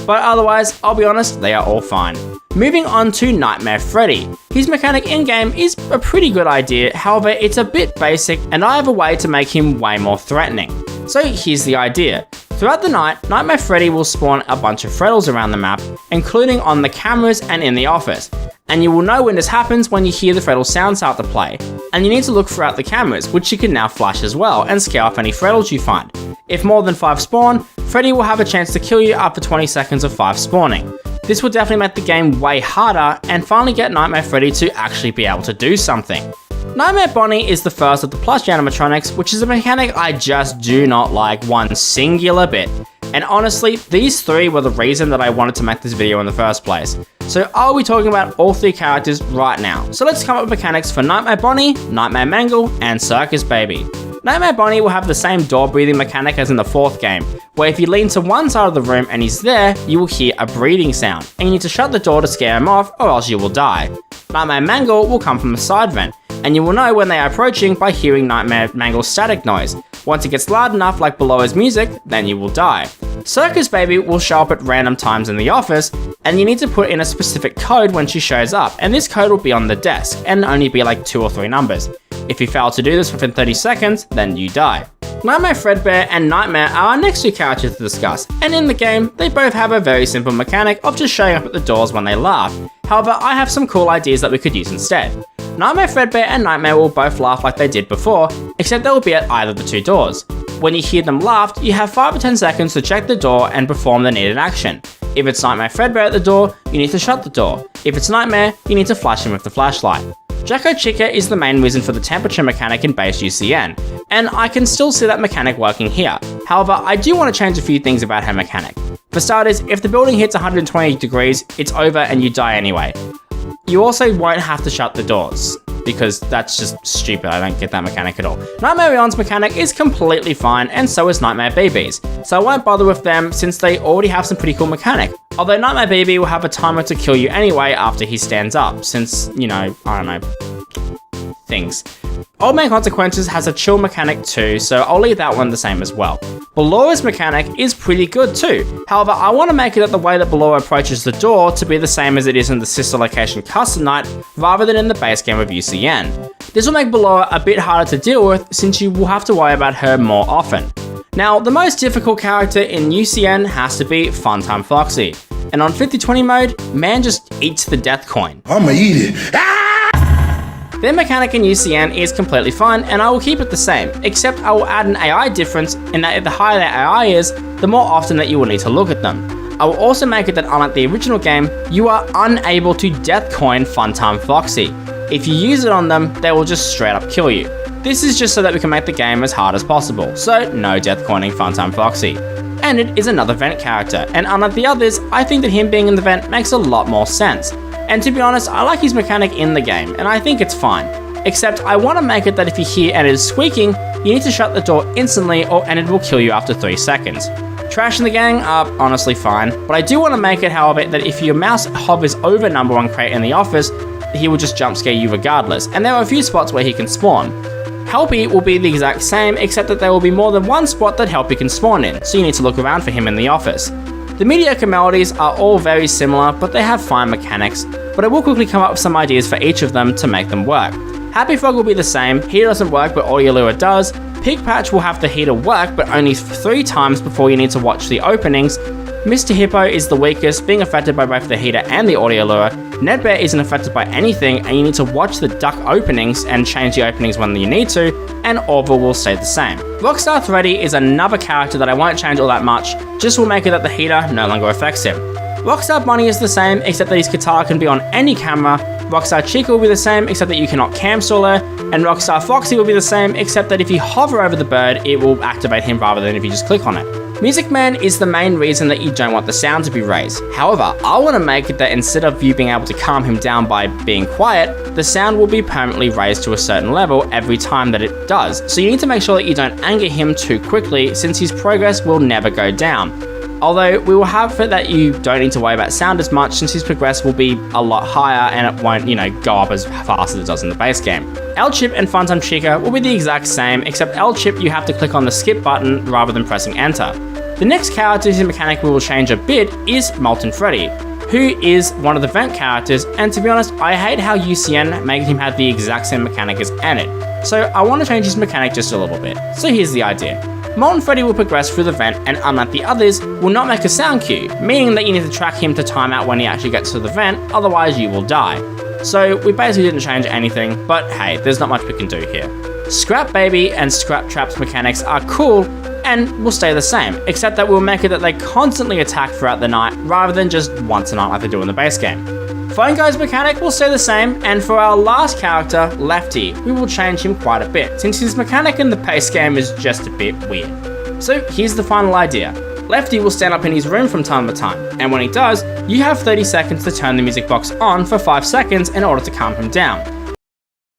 But otherwise, I'll be honest, they are all fine. Moving on to Nightmare Freddy. His mechanic in-game is a pretty good idea, however it's a bit basic and I have a way to make him way more threatening. So here's the idea. Throughout the night, Nightmare Freddy will spawn a bunch of Freddles around the map, including on the cameras and in the office. And you will know when this happens when you hear the Freddle sound start to play. And you need to look throughout the cameras, which you can now flash as well, and scare off any Freddles you find. If more than 5 spawn, Freddy will have a chance to kill you after 20 seconds of 5 spawning. This will definitely make the game way harder, and finally get Nightmare Freddy to actually be able to do something. Nightmare Bonnie is the first of the plushie animatronics, which is a mechanic I just do not like one singular bit. And honestly, these three were the reason that I wanted to make this video in the first place. So I'll be talking about all three characters right now. So let's come up with mechanics for Nightmare Bonnie, Nightmare Mangle, and Circus Baby. Nightmare Bonnie will have the same door breathing mechanic as in the fourth game, where if you lean to one side of the room and he's there, you will hear a breathing sound, and you need to shut the door to scare him off or else you will die. Nightmare Mangle will come from a side vent, and you will know when they are approaching by hearing Nightmare Mangle's static noise. Once it gets loud enough like below his music, then you will die. Circus Baby will show up at random times in the office, and you need to put in a specific code when she shows up, and this code will be on the desk, and only be like 2 or 3 numbers. If you fail to do this within 30 seconds, then you die. Nightmare Fredbear and Nightmare are our next two characters to discuss, and in the game, they both have a very simple mechanic of just showing up at the doors when they laugh. However, I have some cool ideas that we could use instead. Nightmare Fredbear and Nightmare will both laugh like they did before, except they will be at either of the two doors. When you hear them laugh, you have 5 or 10 seconds to check the door and perform the needed action. If it's Nightmare Fredbear at the door, you need to shut the door. If it's Nightmare, you need to flash him with the flashlight. Jacko Chica is the main reason for the temperature mechanic in base UCN, and I can still see that mechanic working here. However, I do want to change a few things about her mechanic. For starters, if the building hits 120 degrees, it's over and you die anyway. You also won't have to shut the doors, because that's just stupid. I don't get that mechanic at all. Nightmare Beyond's mechanic is completely fine, and so is Nightmare BB's, so I won't bother with them since they already have some pretty cool mechanic. Although Nightmare BB will have a timer to kill you anyway after he stands up, since, you know, I don't know, things. Old Man Consequences has a chill mechanic too, so I'll leave that one the same as well. Ballora's mechanic is pretty good too. However, I want to make it that the way that Ballora approaches the door to be the same as it is in the sister location Custom Night, rather than in the base game of UCN. This will make Ballora a bit harder to deal with since you will have to worry about her more often. Now, the most difficult character in UCN has to be Funtime Foxy. And on 50-20 mode, man just eats the death coin. I'ma eat it. Ah! Their mechanic in UCN is completely fine, and I will keep it the same, except I will add an AI difference in that the higher their AI is, the more often that you will need to look at them. I will also make it that unlike the original game, you are unable to death coin Funtime Foxy. If you use it on them, they will just straight up kill you. This is just so that we can make the game as hard as possible, so no death coining Funtime Foxy. And it is another vent character, and unlike the others, I think that him being in the vent makes a lot more sense. And to be honest, I like his mechanic in the game, and I think it's fine. Except I want to make it that if you hear and it is squeaking, you need to shut the door instantly and it will kill you after 3 seconds. Trash in the gang are honestly fine, but I do want to make it, however, that if your mouse hovers over number 1 crate in the office, he will just jump scare you regardless, and there are a few spots where he can spawn. Helpy will be the exact same, except that there will be more than one spot that Helpy can spawn in, so you need to look around for him in the office. The mediocre melodies are all very similar, but they have fine mechanics, but I will quickly come up with some ideas for each of them to make them work. Happy Frog will be the same, heater doesn't work but Audio Lure does, Pig Patch will have the heater work but only 3 times before you need to watch the openings, Mr. Hippo is the weakest, being affected by both the heater and the Audio Lure, Nedbear isn't affected by anything and you need to watch the duck openings and change the openings when you need to, and Orville will stay the same. Rockstar Freddy is another character that I won't change all that much, just will make it that the heater no longer affects him. Rockstar Bunny is the same, except that his guitar can be on any camera, Rockstar Chica will be the same, except that you cannot cam stall her, and Rockstar Foxy will be the same, except that if you hover over the bird, it will activate him rather than if you just click on it. Music Man is the main reason that you don't want the sound to be raised. However, I want to make it that instead of you being able to calm him down by being quiet, the sound will be permanently raised to a certain level every time that it does. So you need to make sure that you don't anger him too quickly, since his progress will never go down. Although we will have it that you don't need to worry about sound as much, since his progress will be a lot higher and it won't, go up as fast as it does in the base game. L-Chip and Funtime Chica will be the exact same, except L-Chip you have to click on the skip button rather than pressing enter. The next character whose mechanic we will change a bit is Molten Freddy, who is one of the vent characters, and to be honest, I hate how UCN made him have the exact same mechanic as Enid, so I want to change his mechanic just a little bit. So here's the idea. Molten Freddy will progress through the vent and unlike the others, will not make a sound cue, meaning that you need to track him to time out when he actually gets to the vent, otherwise you will die. So we basically didn't change anything, but hey, there's not much we can do here. Scrap Baby and Scrap Trap's mechanics are cool and will stay the same, except that we'll make it that they constantly attack throughout the night rather than just once a night like they do in the base game. Phone Guy's mechanic will stay the same, and for our last character, Lefty, we will change him quite a bit, since his mechanic in the base game is just a bit weird. So here's the final idea. Lefty will stand up in his room from time to time, and when he does, you have 30 seconds to turn the music box on for 5 seconds in order to calm him down.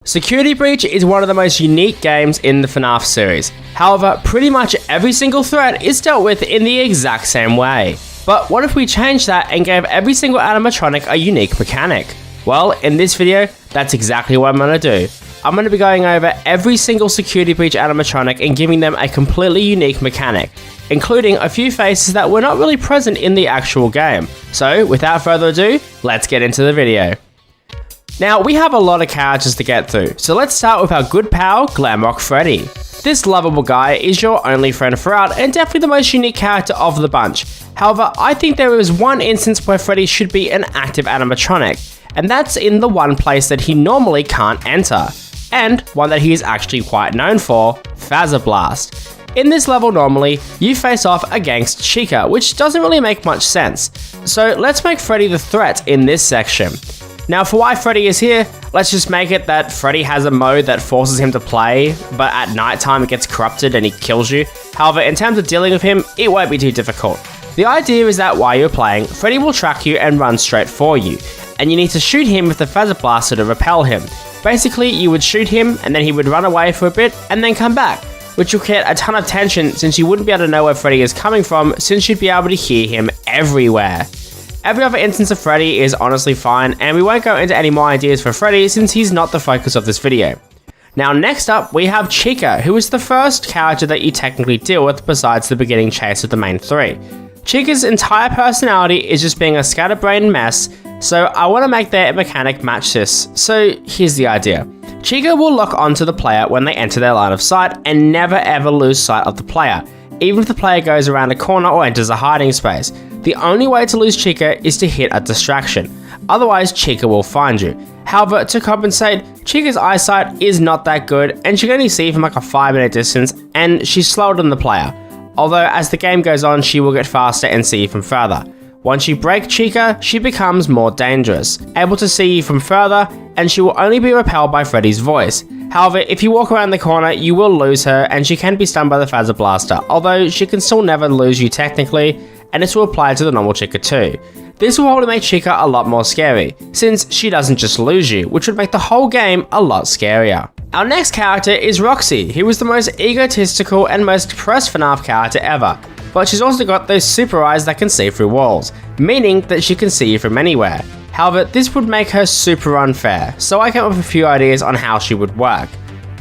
Security Breach is one of the most unique games in the FNAF series. However, pretty much every single threat is dealt with in the exact same way. But what if we changed that and gave every single animatronic a unique mechanic? Well, in this video, that's exactly what I'm going to do. I'm going to be going over every single Security Breach animatronic and giving them a completely unique mechanic, including a few faces that were not really present in the actual game. So, without further ado, let's get into the video. Now, we have a lot of characters to get through, so let's start with our good pal, Glamrock Freddy. This lovable guy is your only friend throughout and definitely the most unique character of the bunch. However, I think there is one instance where Freddy should be an active animatronic, and that's in the one place that he normally can't enter, and one that he is actually quite known for, Phaser Blast. In this level normally, you face off against Chica, which doesn't really make much sense. So let's make Freddy the threat in this section. Now for why Freddy is here, let's just make it that Freddy has a mode that forces him to play, but at night time it gets corrupted and he kills you. However, in terms of dealing with him, it won't be too difficult. The idea is that while you're playing, Freddy will track you and run straight for you, and you need to shoot him with the Phaser Blaster to repel him. Basically, you would shoot him and then he would run away for a bit and then come back, which will create a ton of tension since you wouldn't be able to know where Freddy is coming from since you'd be able to hear him everywhere. Every other instance of Freddy is honestly fine, and we won't go into any more ideas for Freddy since he's not the focus of this video. Now next up, we have Chica, who is the first character that you technically deal with besides the beginning chase of the main three. Chica's entire personality is just being a scatterbrained mess, so I want to make their mechanic match this. So here's the idea. Chica will lock onto the player when they enter their line of sight and never ever lose sight of the player, even if the player goes around a corner or enters a hiding space. The only way to lose Chica is to hit a distraction. otherwise Chica will find you. However, to compensate, Chica's eyesight is not that good and she can only see from like a 5-minute distance and she's slower than the player. Although as the game goes on, she will get faster and see you from further. Once you break Chica, she becomes more dangerous, able to see you from further, and she will only be repelled by Freddy's voice. However, if you walk around the corner, you will lose her and she can be stunned by the Phaser Blaster, although she can still never lose you technically, and this will apply to the normal Chica too. This will probably make Chica a lot more scary, since she doesn't just lose you, which would make the whole game a lot scarier. Our next character is Roxy, who was the most egotistical and most depressed FNAF character ever, but she's also got those super eyes that can see through walls, meaning that she can see you from anywhere. However, this would make her super unfair, so I came up with a few ideas on how she would work.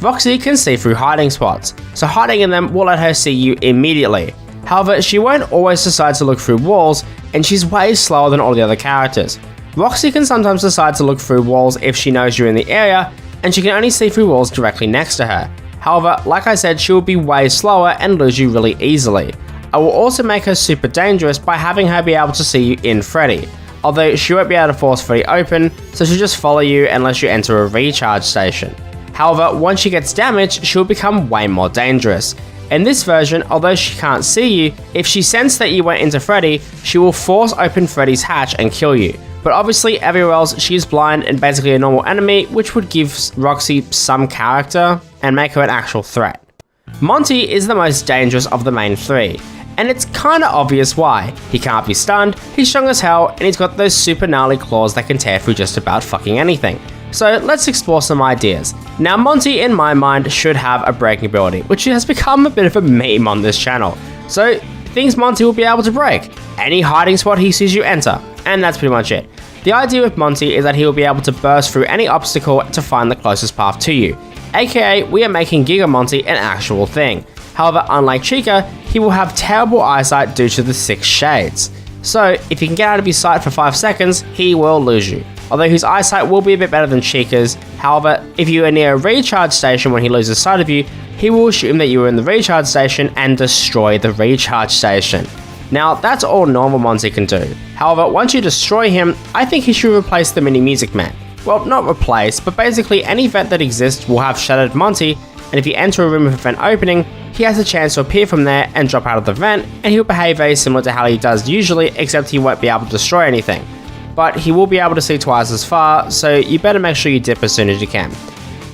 Roxy can see through hiding spots, so hiding in them will let her see you immediately. However, she won't always decide to look through walls, and she's way slower than all the other characters. Roxy can sometimes decide to look through walls if she knows you're in the area, and she can only see through walls directly next to her. However, like I said, she will be way slower and lose you really easily. I will also make her super dangerous by having her be able to see you in Freddy, although she won't be able to force Freddy open, so she'll just follow you unless you enter a recharge station. However, once she gets damaged, she'll become way more dangerous. In this version, although she can't see you, if she senses that you went into Freddy, she will force open Freddy's hatch and kill you. But obviously everywhere else she is blind and basically a normal enemy, which would give Roxy some character and make her an actual threat. Monty is the most dangerous of the main three, and it's kinda obvious why. He can't be stunned, he's strong as hell, and he's got those super gnarly claws that can tear through just about fucking anything. So let's explore some ideas. Now Monty, in my mind, should have a breaking ability, which has become a bit of a meme on this channel. So things Monty will be able to break: any hiding spot he sees you enter, and that's pretty much it. The idea with Monty is that he will be able to burst through any obstacle to find the closest path to you, aka we are making Giga Monty an actual thing. However, unlike Chica, he will have terrible eyesight due to the 6 shades. So if he can get out of his sight for 5 seconds, he will lose you. Although his eyesight will be a bit better than Chica's, however, if you are near a recharge station when he loses sight of you, he will assume that you were in the recharge station and destroy the recharge station. Now, that's all normal Monty can do. However, once you destroy him, I think he should replace the Mini Music Man. Well, not replace, but basically any vent that exists will have Shattered Monty, and if you enter a room with a vent opening, he has a chance to appear from there and drop out of the vent, and he'll behave very similar to how he does usually, except he won't be able to destroy anything. But he will be able to see twice as far, so you better make sure you dip as soon as you can.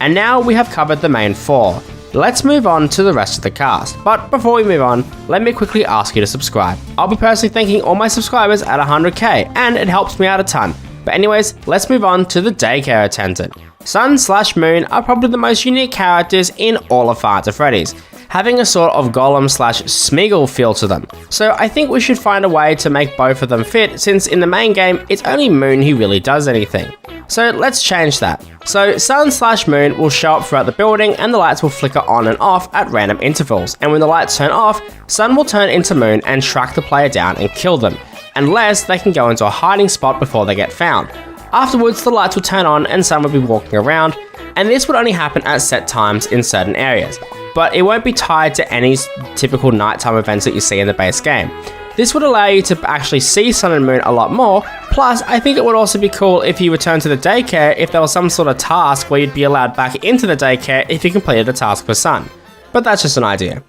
And now we have covered the main 4. Let's move on to the rest of the cast. But before we move on, let me quickly ask you to subscribe. I'll be personally thanking all my subscribers at 100k, and it helps me out a ton. But anyways, let's move on to the daycare attendant. Sun/Moon are probably the most unique characters in all of Five Nights at Freddy's, having a sort of Golem/Smeagol feel to them. So I think we should find a way to make both of them fit, since in the main game, it's only Moon who really does anything. So let's change that. So Sun/Moon will show up throughout the building and the lights will flicker on and off at random intervals, and when the lights turn off, Sun will turn into Moon and track the player down and kill them, unless they can go into a hiding spot before they get found. Afterwards, the lights will turn on and Sun will be walking around, and this would only happen at set times in certain areas, but it won't be tied to any typical nighttime events that you see in the base game. This would allow you to actually see Sun and Moon a lot more, plus I think it would also be cool if you return to the daycare if there was some sort of task where you'd be allowed back into the daycare if you completed a task for Sun. But that's just an idea.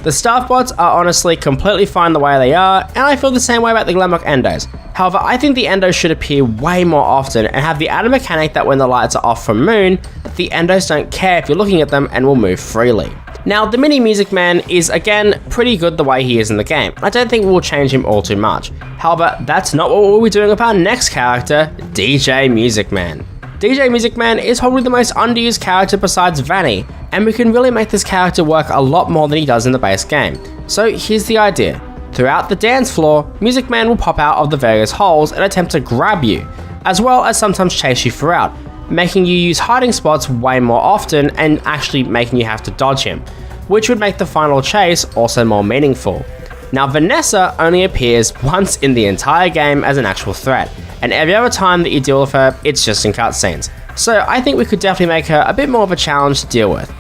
The staff bots are honestly completely fine the way they are, and I feel the same way about the Glamrock Endos. However, I think the Endos should appear way more often and have the added mechanic that when the lights are off from Moon, the Endos don't care if you're looking at them and will move freely. Now, the Mini Music Man is again pretty good the way he is in the game. I don't think we'll change him all too much. However, that's not what we'll be doing with our next character, DJ Music Man. DJ Music Man is probably the most underused character besides Vanny, and we can really make this character work a lot more than he does in the base game. So here's the idea. Throughout the dance floor, Music Man will pop out of the various holes and attempt to grab you, as well as sometimes chase you throughout, making you use hiding spots way more often and actually making you have to dodge him, which would make the final chase also more meaningful. Now, Vanessa only appears once in the entire game as an actual threat, and every other time that you deal with her, it's just in cutscenes. So I think we could definitely make her a bit more of a challenge to deal with.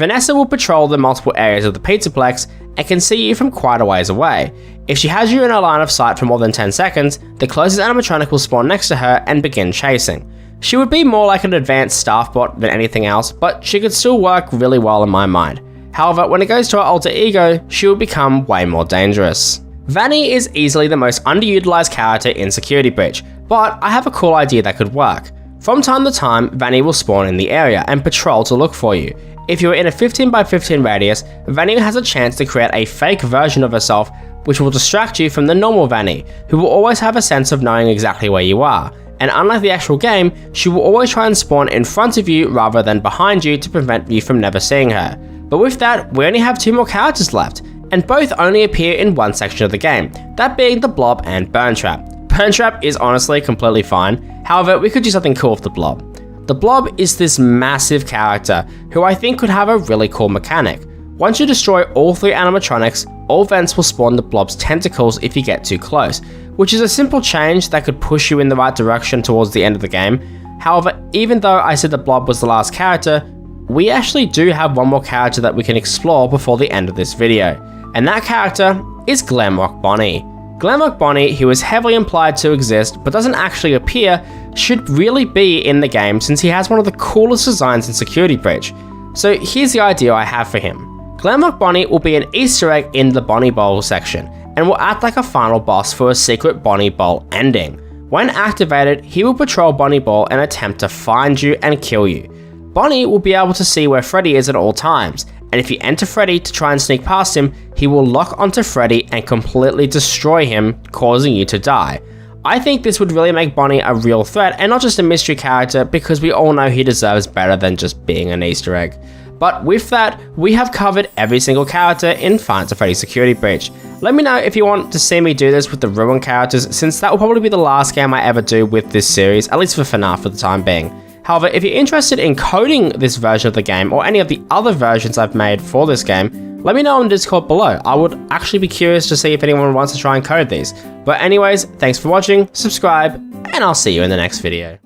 Vanessa will patrol the multiple areas of the Pizzaplex and can see you from quite a ways away. If she has you in her line of sight for more than 10 seconds, the closest animatronic will spawn next to her and begin chasing. She would be more like an advanced staff bot than anything else, but she could still work really well in my mind. However, when it goes to her alter ego, she will become way more dangerous. Vanny is easily the most underutilized character in Security Breach, but I have a cool idea that could work. From time to time, Vanny will spawn in the area and patrol to look for you. If you're in a 15 by 15 radius, Vanny has a chance to create a fake version of herself which will distract you from the normal Vanny, who will always have a sense of knowing exactly where you are. And unlike the actual game, she will always try and spawn in front of you rather than behind you to prevent you from never seeing her. But with that, we only have 2 more characters left, and both only appear in one section of the game, that being the Blob and Burn Trap. Burn Trap is honestly completely fine, however, we could do something cool with the Blob. The Blob is this massive character who I think could have a really cool mechanic. Once you destroy all 3 animatronics, all vents will spawn the Blob's tentacles if you get too close, which is a simple change that could push you in the right direction towards the end of the game. However, even though I said the Blob was the last character, we actually do have one more character that we can explore before the end of this video, and that character is Glamrock Bonnie. Glamrock Bonnie, who is heavily implied to exist but doesn't actually appear, should really be in the game since he has one of the coolest designs in Security Breach. So here's the idea I have for him. Glamrock Bonnie will be an Easter egg in the Bonnie Bowl section, and will act like a final boss for a secret Bonnie Bowl ending. When activated, he will patrol Bonnie Bowl and attempt to find you and kill you. Bonnie will be able to see where Freddy is at all times, and if you enter Freddy to try and sneak past him, he will lock onto Freddy and completely destroy him, causing you to die. I think this would really make Bonnie a real threat and not just a mystery character, because we all know he deserves better than just being an Easter egg. But with that, we have covered every single character in Five Nights at Freddy's Security Breach. Let me know if you want to see me do this with the Ruin characters, since that will probably be the last game I ever do with this series, at least for FNAF for the time being. However, if you're interested in coding this version of the game, or any of the other versions I've made for this game, let me know on Discord below. I would actually be curious to see if anyone wants to try and code these. But anyways, thanks for watching, subscribe, and I'll see you in the next video.